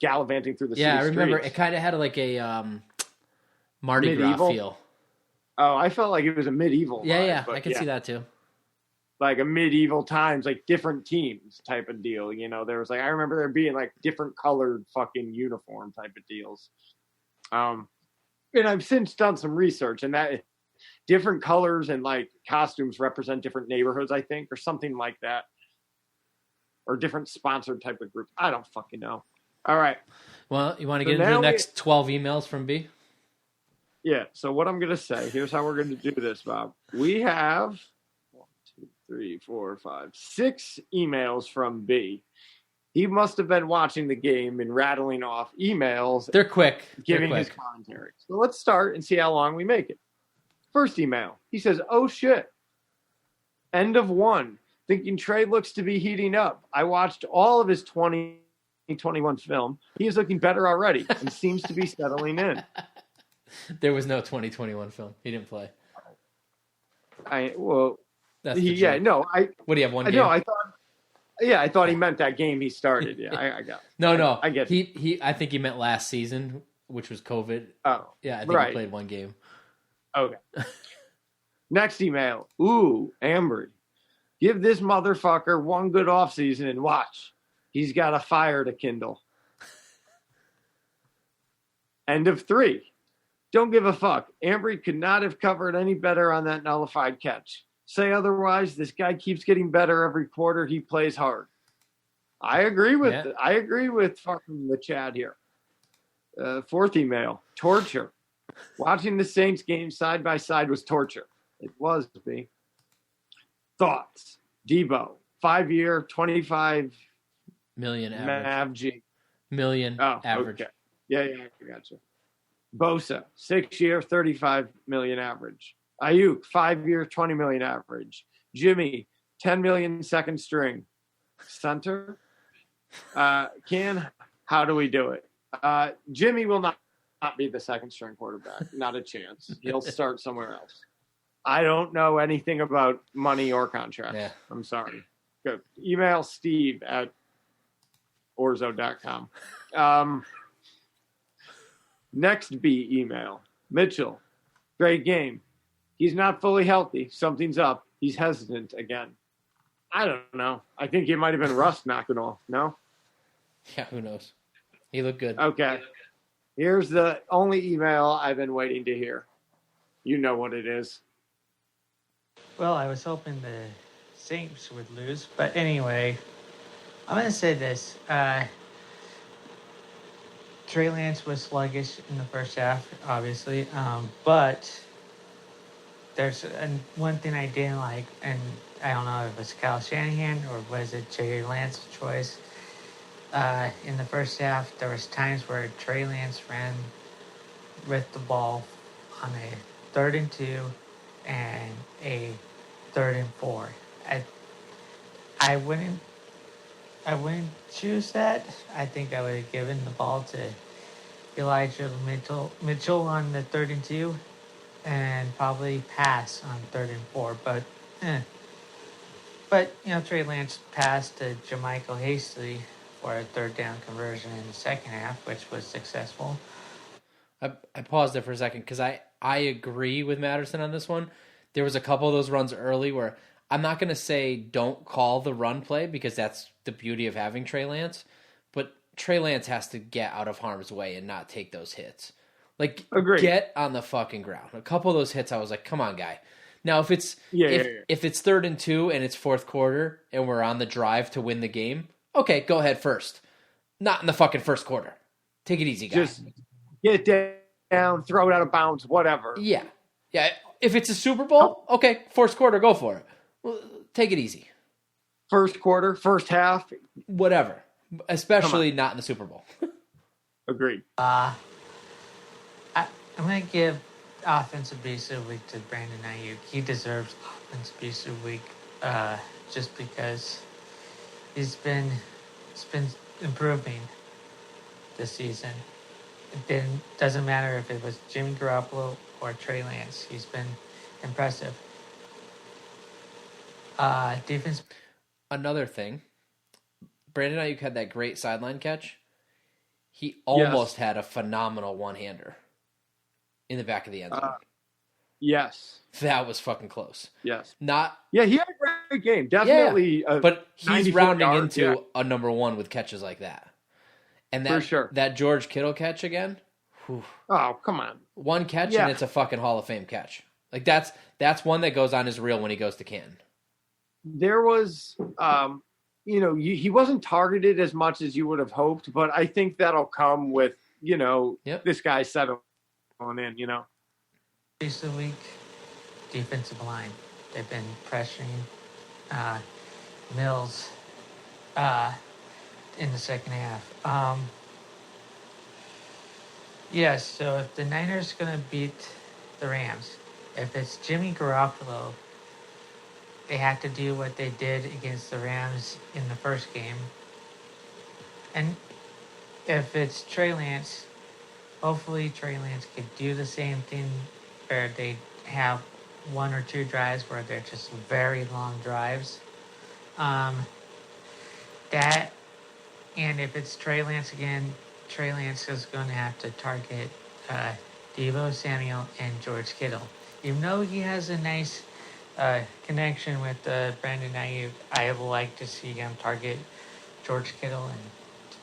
gallivanting through the city Yeah, I remember. streets. It kind of had like a Mardi Gras Medieval? feel. Oh, I felt like it was a medieval. Yeah, vibe, yeah. but I can see that, too. Like a medieval times, like different teams type of deal. There was like, I remember there being like different colored fucking uniform type of deals. And I've since done some research, and that different colors and like costumes represent different neighborhoods, I think, or something like that. Or different sponsored type of group. I don't fucking know. All right. Well, you want to So get into now the next 12 emails from B? Yeah. So what I'm going to say, here's how we're going to do this, Bob. We have 1, 2, 3, 4, 5, 6 emails from B. He must have been watching the game and rattling off emails, They're quick. giving They're his quick. commentary. So let's start and see how long we make it. First email. He says, oh shit. End of 1. Thinking Trey looks to be heating up. I watched all of his 2021 film. He is looking better already and seems to be settling in. There was no 2021 film. He didn't play. That's the joke. What do you have, one game? No, I thought he meant that game he started. Yeah, I got it. No. I get it. I think he meant last season, which was COVID. Oh, Yeah, I think right. he played one game. Okay. Next email. Ooh, Ambry. Give this motherfucker one good offseason and watch. He's got a fire to kindle. End of 3. Don't give a fuck. Ambry could not have covered any better on that nullified catch. Say otherwise, this guy keeps getting better every quarter. He plays hard. I agree with fucking the Chad here. 4th email. Torture. Watching the Saints game side by side was torture. It was me. Thoughts. Debo. 5-year, 25 million average. MAVG. Million average. Okay. Yeah, I gotcha. Bosa, 6-year, 35 million average. Ayuk, 5-year, 20 million average. Jimmy, 10 million second string. Center. How do we do it? Jimmy will not be the second string quarterback. Not a chance. He'll start somewhere else. I don't know anything about money or contracts. Yeah. I'm sorry. Good. Email Steve at orzo.com. Next B email. Mitchell. Great game. He's not fully healthy. Something's up. He's hesitant again. I don't know. I think it might have been rust knocking off. No? Yeah, who knows? He looked good. Okay. Here's the only email I've been waiting to hear. You know what it is. Well, I was hoping the Saints would lose. But anyway, I'm going to say this. Trey Lance was sluggish in the first half, obviously. But there's one thing I didn't like, and I don't know if it was Kyle Shanahan or was it Trey Lance's choice. In the first half, there was times where Trey Lance ran with the ball on a 3rd and 2 and a 3rd and 4. I wouldn't choose that. I think I would have given the ball to Elijah Mitchell on the 3rd and 2 and probably pass on 3rd and 4. But Trey Lance passed to JaMychal Hasty for a 3rd down conversion in the second half, which was successful. I paused there for a second because I agree with Matterson on this one. There was a couple of those runs early where I'm not going to say don't call the run play because that's the beauty of having Trey Lance, but Trey Lance has to get out of harm's way and not take those hits. Like, get on the fucking ground. A couple of those hits, I was like, come on, guy. Now, if it's if it's 3rd and 2 and it's 4th quarter and we're on the drive to win the game, okay, go ahead first. Not in the fucking first quarter. Take it easy, guy. Just get down, throw it out of bounds, whatever. Yeah. If it's a Super Bowl, okay, 4th quarter, go for it. Well, take it easy. First quarter, first half, whatever. Especially not in the Super Bowl. Agreed. I'm going to give Offensive Beast of the Week to Brandon Ayuk. He deserves Offensive Beast of the Week just because he's been improving this season. It doesn't matter if it was Jimmy Garoppolo or Trey Lance. He's been impressive. Defense. Another thing, Brandon Ayuk had that great sideline catch. He almost had a phenomenal one-hander in the back of the end zone. Yes. That was fucking close. Yes. He had a great game. Definitely. Yeah. But he's rounding into a number one with catches like that. And that, for sure. That George Kittle catch again. Whew. Oh, come on. One catch and it's a fucking Hall of Fame catch. Like that's one that goes on his reel when he goes to Canton. There was, he wasn't targeted as much as you would have hoped, but I think that'll come with, this guy settling in, This week, defensive line. They've been pressuring Mills in the second half. Yes, so if the Niners are going to beat the Rams, if it's Jimmy Garoppolo, they have to do what they did against the Rams in the first game. And if it's Trey Lance, hopefully Trey Lance could do the same thing where they have one or two drives where they're just very long drives. And if it's Trey Lance again, Trey Lance is going to have to target Deebo Samuel and George Kittle. Even though he has a nice connection with Brandon Ayuk, I would like to see him target George Kittle and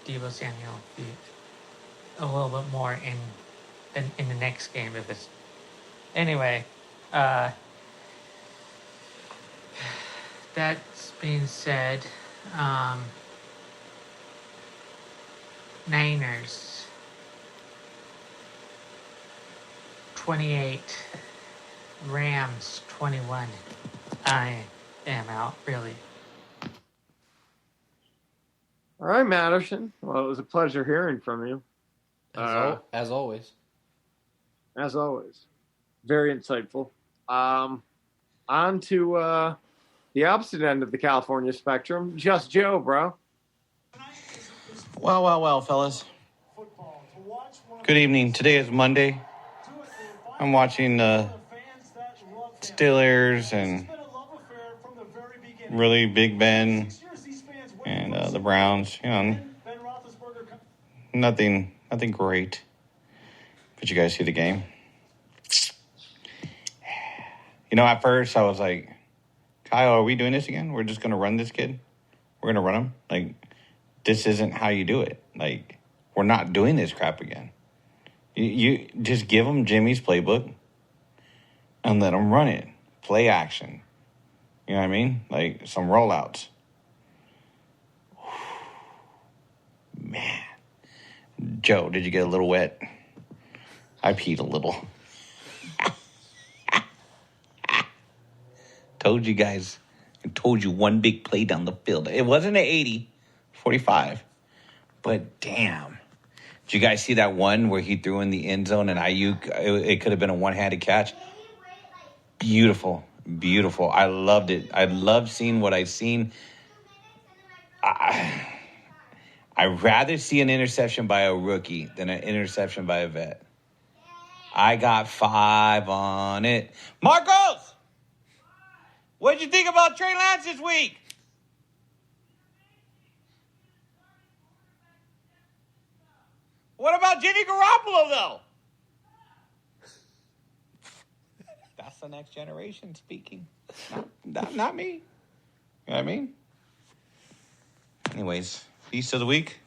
Deebo Samuel be a little bit more in the next game if it's anyway. That being said, Niners 28, Rams 21. I am out, really. All right, Madison. Well, it was a pleasure hearing from you. As always. As always. Very insightful. On to the opposite end of the California spectrum. Just Joe, bro. Well, fellas. Good evening. Today is Monday. I'm watching the Steelers and really Big Ben and the Browns. You know, nothing great. But you guys see the game? You know, at first I was like, Kyle, are we doing this again? We're just going to run this kid? We're going to run him? Like, this isn't how you do it. Like, we're not doing this crap again. You just give him Jimmy's playbook and let him run it. Play action. You know what I mean? Like, some rollouts. Man. Joe, did you get a little wet? I peed a little. Told you guys. I told you one big play down the field. It wasn't an 80, 45. But damn. Did you guys see that one where he threw in the end zone and Ayuk, it could have been a one-handed catch? Beautiful. Beautiful. I loved it. I loved seeing what I've seen. I'd rather see an interception by a rookie than an interception by a vet. I got 5 on it. Marcos! What'd you think about Trey Lance this week? What about Jimmy Garoppolo, though? That's the next generation speaking. Not me. You know what I mean? Anyways, feast of the week.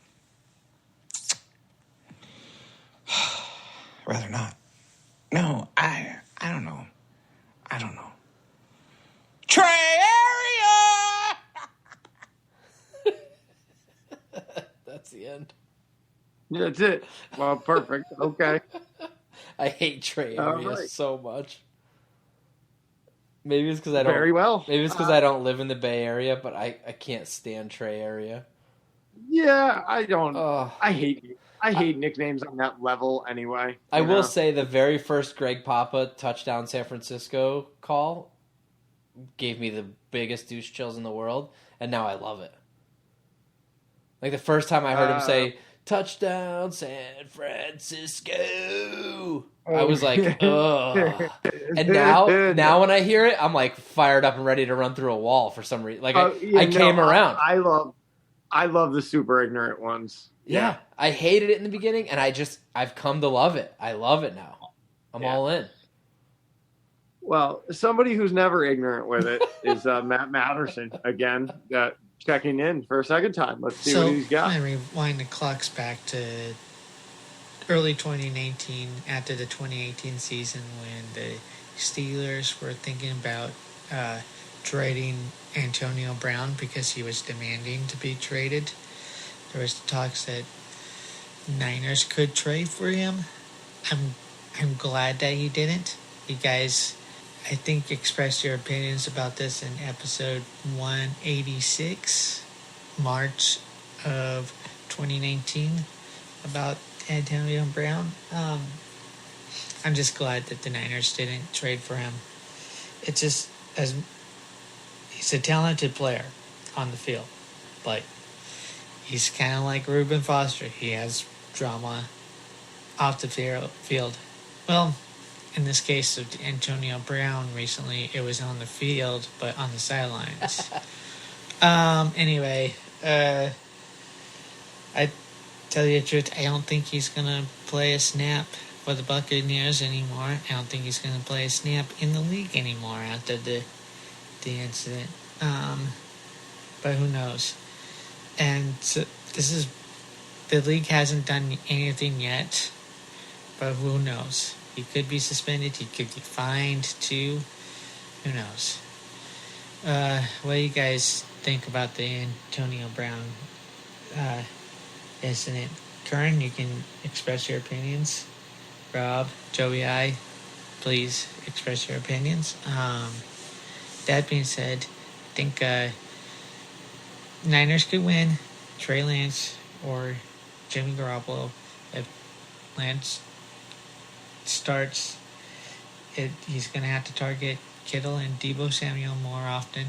Rather not. No, I don't know. I don't know. Trey Area! That's the end. That's it. Well, perfect. Okay. I hate Trey All Area right. so much. Maybe it's because I don't. Very well. Maybe it's because I don't live in the Bay Area, but I can't stand Trey Area. Yeah, I don't. Oh. I hate nicknames on that level anyway. I you will know? say the very first Greg Papa touchdown San Francisco call gave me the biggest douche chills in the world, and now I love it. Like the first time I heard him say touchdown San Francisco, I was like, ugh. And now when I hear it, I'm like fired up and ready to run through a wall for some reason. Like I came around. I love the super ignorant ones. Yeah, I hated it in the beginning, and I've come to love it. I love it now. I'm all in. Well, somebody who's never ignorant with it is Matt Matterson again, checking in for a second time. Let's see what he's got. I'm going to rewind the clocks back to early 2019, after the 2018 season, when the Steelers were thinking about trading Antonio Brown because he was demanding to be traded. There was talks that Niners could trade for him. I'm glad that he didn't. You guys, I think, expressed your opinions about this in episode 186, March of 2019, about Antonio Brown. I'm just glad that the Niners didn't trade for him. It's just, as he's a talented player on the field, but he's kind of like Reuben Foster. He has drama off the field. Well, in this case of Antonio Brown recently, it was on the field, but on the sidelines. Anyway, I tell you the truth, I don't think he's going to play a snap for the Buccaneers anymore. I don't think he's going to play a snap in the league anymore after the incident. But who knows? And so the league hasn't done anything yet, but who knows? He could be suspended. He could be fined too. Who knows? What do you guys think about the Antonio Brown incident? Kern, you can express your opinions. Rob, Joey, please express your opinions. That being said, I think Niners could win. Trey Lance or Jimmy Garoppolo. If Lance starts, he's going to have to target Kittle and Deebo Samuel more often.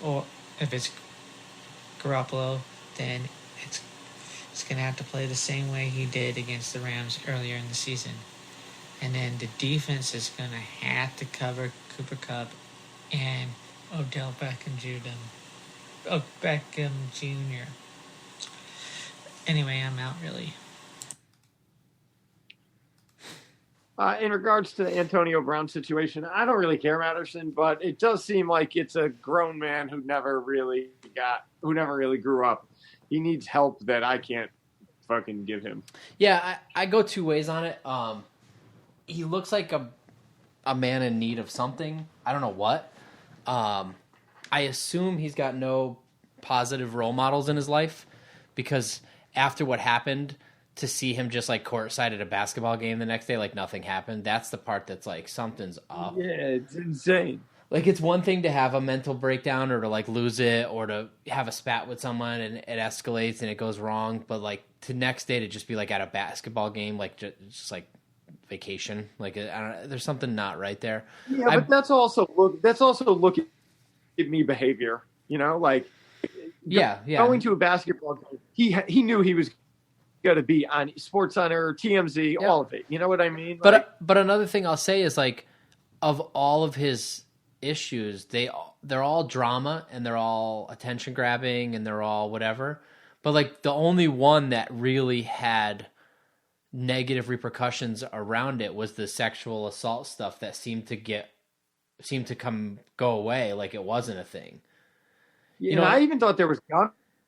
Or if it's Garoppolo, then it's going to have to play the same way he did against the Rams earlier in the season. And then the defense is going to have to cover Cooper Kupp and Odell Beckham Jr. Anyway, I'm out, really. In regards to the Antonio Brown situation, I don't really care, Matterson, but it does seem like it's a grown man who never really grew up. He needs help that I can't fucking give him. Yeah, I go two ways on it. He looks like a man in need of something. I don't know what. I assume he's got no positive role models in his life, because after what happened, to see him just like courtside at a basketball game the next day like nothing happened, that's the part that's like something's up. Yeah, it's insane. Like, it's one thing to have a mental breakdown or to like lose it or to have a spat with someone and it escalates and it goes wrong, but like to next day to just be like at a basketball game, like just like vacation, like I don't know, there's something not right there. Yeah, but that's also look at me behavior, you know, like going to a basketball game. He knew he was going to be on SportsCenter, TMZ, all of it. You know what I mean? But another thing I'll say is, like, of all of his issues, they're all drama and they're all attention grabbing and they're all whatever. But like the only one that really had negative repercussions around it was the sexual assault stuff that seemed to go away like it wasn't a thing. Yeah, you know, I even thought there was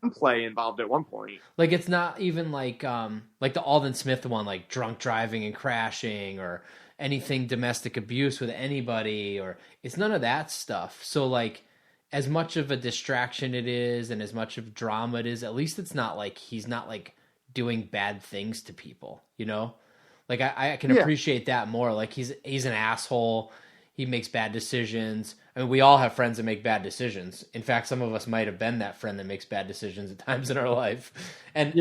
gunplay involved at one point. Like, it's not even like the Alden Smith one, like drunk driving and crashing or anything domestic abuse with anybody, or it's none of that stuff. So like, as much of a distraction it is and as much of drama it is, at least it's not like he's not like doing bad things to people, you know? Like I can appreciate that more. Like he's an asshole. He makes bad decisions. I mean, we all have friends that make bad decisions. In fact, some of us might have been that friend that makes bad decisions at times in our life, and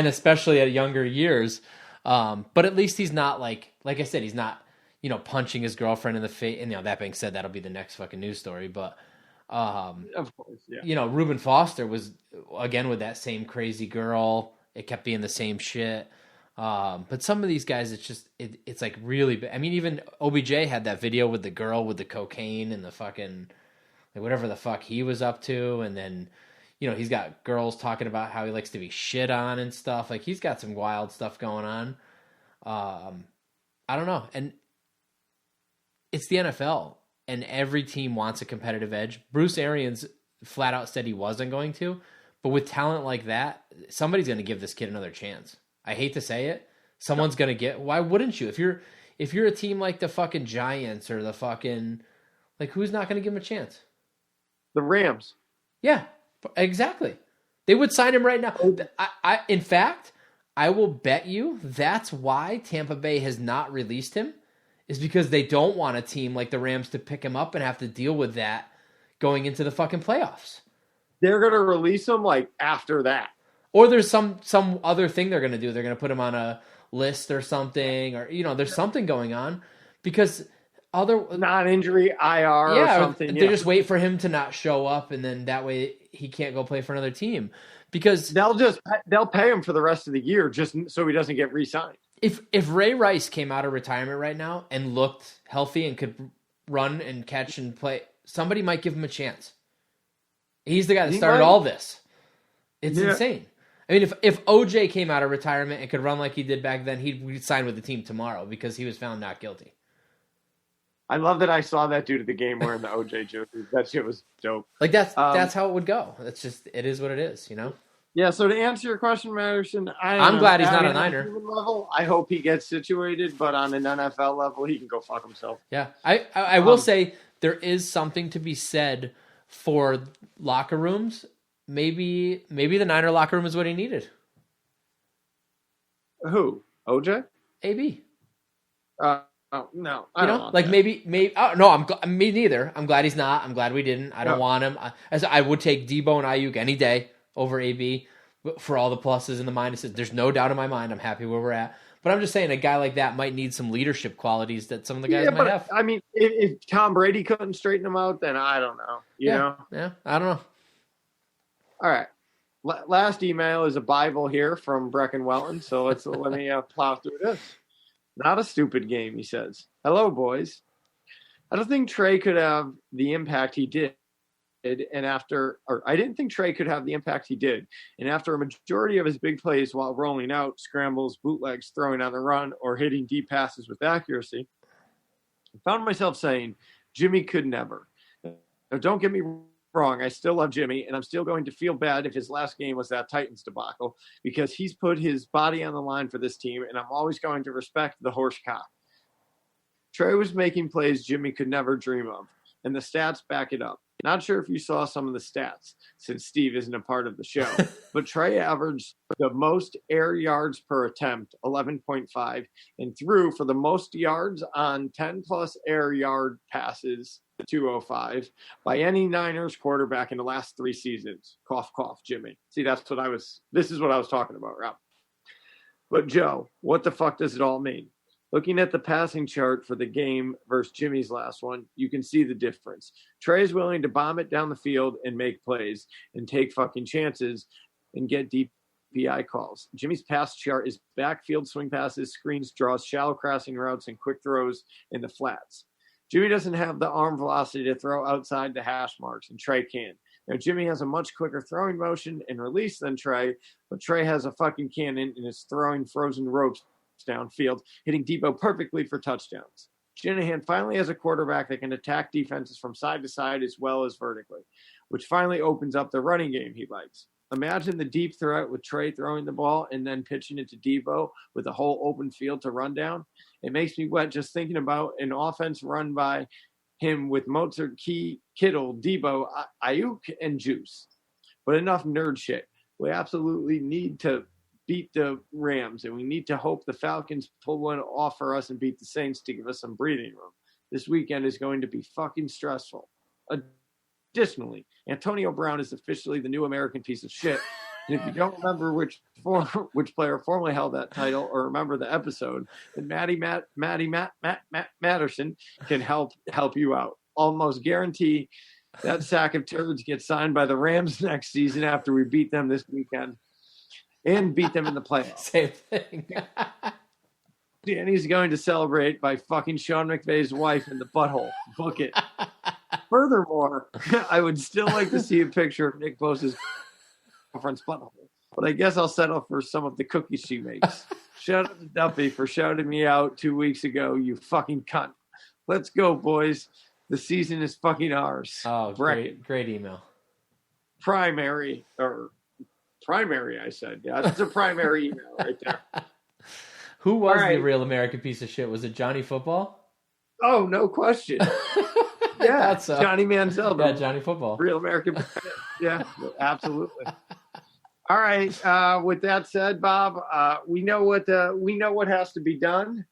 especially at younger years. But at least he's not like I said, he's not, you know, punching his girlfriend in the face. And, you know, that being said, that'll be the next fucking news story. But, of course, yeah. You know, Reuben Foster was again with that same crazy girl. It kept being the same shit. But some of these guys, it's just, it's like really, I mean, even OBJ had that video with the girl with the cocaine and the fucking, like whatever the fuck he was up to. And then, you know, he's got girls talking about how he likes to be shit on and stuff. Like, he's got some wild stuff going on. I don't know. And it's the NFL and every team wants a competitive edge. Bruce Arians flat out said he wasn't going to, but with talent like that, somebody's going to give this kid another chance. I hate to say it. Someone's going to get, why wouldn't you? If you're a team like the fucking Giants or the fucking, like, who's not going to give him a chance? The Rams. Yeah, exactly. They would sign him right now. In fact, I will bet you that's why Tampa Bay has not released him, is because they don't want a team like the Rams to pick him up and have to deal with that going into the fucking playoffs. They're going to release him like after that. Or there's some other thing they're going to do. They're going to put him on a list or something, or, you know, there's something going on because other non-injury IR or something. They just wait for him to not show up, and then that way he can't go play for another team because they'll pay him for the rest of the year just so he doesn't get re-signed. If Ray Rice came out of retirement right now and looked healthy and could run and catch and play, somebody might give him a chance. He's the guy that started all this. It's insane. I mean, if OJ came out of retirement and could run like he did back then, he'd sign with the team tomorrow because he was found not guilty. I love that I saw that dude at the game wearing the OJ jersey. That shit was dope. Like that's how it would go. That's just it is what it is, you know. Yeah. So to answer your question, Matterson, I'm glad he's not a on Niner. human level, I hope he gets situated, but on an NFL level, he can go fuck himself. Yeah, I will say there is something to be said for locker rooms. Maybe the Niner locker room is what he needed. Who? OJ? AB. No, You know, like maybe. Oh, no, me neither. I'm glad he's not. I'm glad we didn't. I don't want him. I would take Debo and Ayuk any day over AB for all the pluses and the minuses. There's no doubt in my mind. I'm happy where we're at. But I'm just saying, a guy like that might need some leadership qualities that some of the guys might have. I mean, if Tom Brady couldn't straighten him out, then I don't know. You know? Yeah, I don't know. All right. Last email is a Bible here from Brecken Welton. So let me plow through this. Not a stupid game, he says. Hello, boys. I don't think Trey could have the impact he did. I didn't think Trey could have the impact he did. And after a majority of his big plays while rolling out, scrambles, bootlegs, throwing on the run, or hitting deep passes with accuracy, I found myself saying, Jimmy could never. Now, don't get me wrong, I still love Jimmy, and I'm still going to feel bad if his last game was that Titans debacle, because he's put his body on the line for this team, and I'm always going to respect the horse cock. Trey was making plays Jimmy could never dream of, and the stats back it up. Not sure if you saw some of the stats, since Steve isn't a part of the show, but Trey averaged the most air yards per attempt, 11.5, and threw for the most yards on 10-plus air yard passes, 205, by any Niners quarterback in the last 3 seasons. Cough, cough, Jimmy. See, this is what I was talking about, Rob. But Joe, what the fuck does it all mean? Looking at the passing chart for the game versus Jimmy's last one, you can see the difference. Trey is willing to bomb it down the field and make plays and take fucking chances and get DPI calls. Jimmy's pass chart is backfield swing passes, screens, draws, shallow crossing routes, and quick throws in the flats. Jimmy doesn't have the arm velocity to throw outside the hash marks, and Trey can. Now, Jimmy has a much quicker throwing motion and release than Trey, but Trey has a fucking cannon and is throwing frozen ropes downfield, hitting Debo perfectly for touchdowns. Shanahan finally has a quarterback that can attack defenses from side to side as well as vertically, which finally opens up the running game he likes. Imagine the deep threat with Trey throwing the ball and then pitching it to Debo with a whole open field to run down. It makes me wet just thinking about an offense run by him with Mozart, Kittle, Debo, Ayuk, and Juice. But enough nerd shit. We absolutely need to beat the Rams, and we need to hope the Falcons pull one off for us and beat the Saints to give us some breathing room. This weekend is going to be fucking stressful. Additionally, Antonio Brown is officially the new American piece of shit. And if you don't remember which player formerly held that title or remember the episode, then Matterson can help you out. Almost guarantee that sack of turds gets signed by the Rams next season after we beat them this weekend. And beat them in the playoffs. Same thing. Danny's going to celebrate by fucking Sean McVay's wife in the butthole. Book it. Furthermore, I would still like to see a picture of Nick Bosa's girlfriend's butthole. But I guess I'll settle for some of the cookies she makes. Shout out to Duffy for shouting me out 2 weeks ago, you fucking cunt. Let's go, boys. The season is fucking ours. Oh, great email. Primary, I said. Yeah, that's a primary email right there. Who was the real American piece of shit? Was it Johnny Football? Oh, no question. Yeah, so. Johnny Manziel. Yeah, Johnny Football. Real American. Yeah, absolutely. All right. With that said, Bob, we know what has to be done.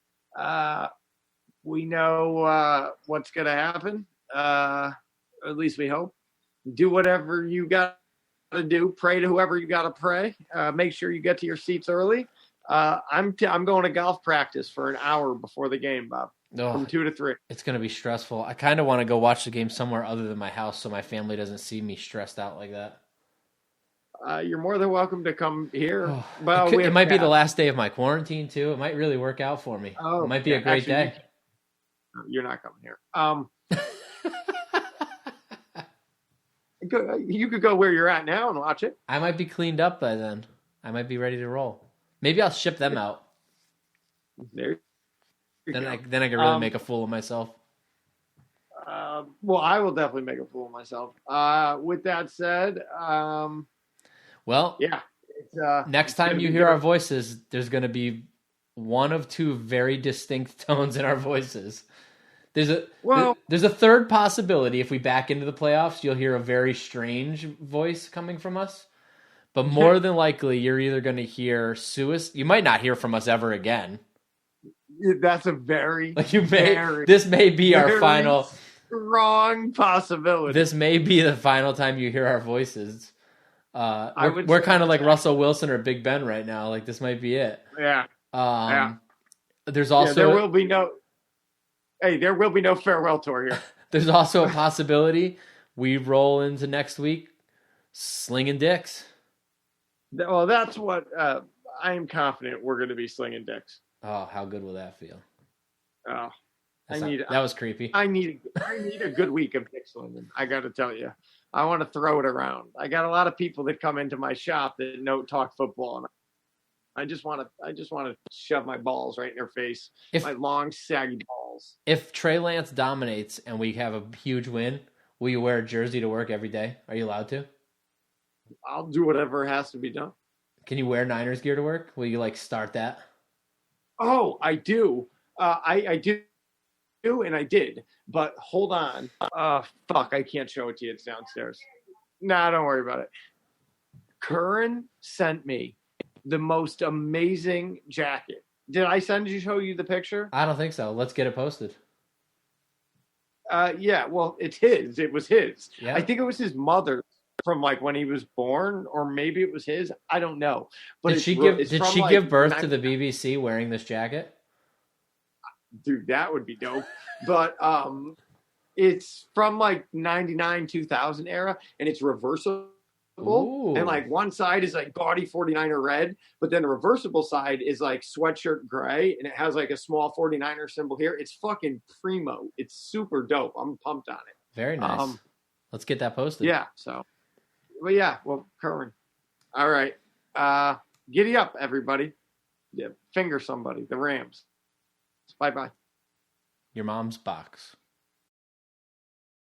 We know what's going to happen. At least we hope. Do whatever you got to do. Pray to whoever you got to pray. Make sure you get to your seats early. I'm going to golf practice for an hour before the game, Bob. From 2 to 3. It's going to be stressful. I kind of want to go watch the game somewhere other than my house so my family doesn't see me stressed out like that. You're more than welcome to come here. Well, it might be the last day of my quarantine too. It might really work out for me. It might be a great day. You're not coming here. You could go where you're at now and watch it. I might be cleaned up by then. I might be ready to roll. Maybe I'll ship them out. There. Then I can really make a fool of myself. Well, I will definitely make a fool of myself. With that said, Well, yeah. next time you hear our voices, there's going to be one of two very distinct tones in our voices. There's a third possibility. If we back into the playoffs, you'll hear a very strange voice coming from us. But more than likely, you're either going to hear suicide. You might not hear from us ever again. That's a very this may be our final strong possibility. This may be the final time you hear our voices. We're kind of like Russell Wilson or Big Ben right now. Like this might be it. Yeah. There's also there will be no farewell tour here. There's also a possibility we roll into next week slinging dicks. Well, that's what I am confident we're going to be slinging dicks. Oh, how good will that feel? Oh, that was creepy. I need a good week of dick slinging. I got to tell you, I want to throw it around. I got a lot of people that come into my shop that talk football, and I just want to shove my balls right in their face. My long, saggy balls. If Trey Lance dominates and we have a huge win, will you wear a jersey to work every day? Are you allowed to? I'll do whatever has to be done. Can you wear Niners gear to work? Will you start that? Oh, I do. I do, and I did. But hold on. Fuck, I can't show it to you. It's downstairs. Nah, don't worry about it. Curran sent me the most amazing jacket. Did I show you the picture? I don't think so. Let's get it posted. Yeah, well, it's his. It was his. Yeah. I think it was his mother's from when he was born, or maybe it was his. I don't know. But did she give birth to the BBC wearing this jacket? Dude, that would be dope. But it's from 99, 2000 era, and it's reversible. Ooh. And one side is gaudy 49er red, but then the reversible side is sweatshirt gray, and it has a small 49er symbol here. It's fucking primo. It's super dope. I'm pumped on it. Very nice. Let's get that posted. Yeah. So, but yeah. Well, Curran. All right. Giddy up, everybody. Yeah, finger somebody. The Rams. Bye-bye. Your mom's box.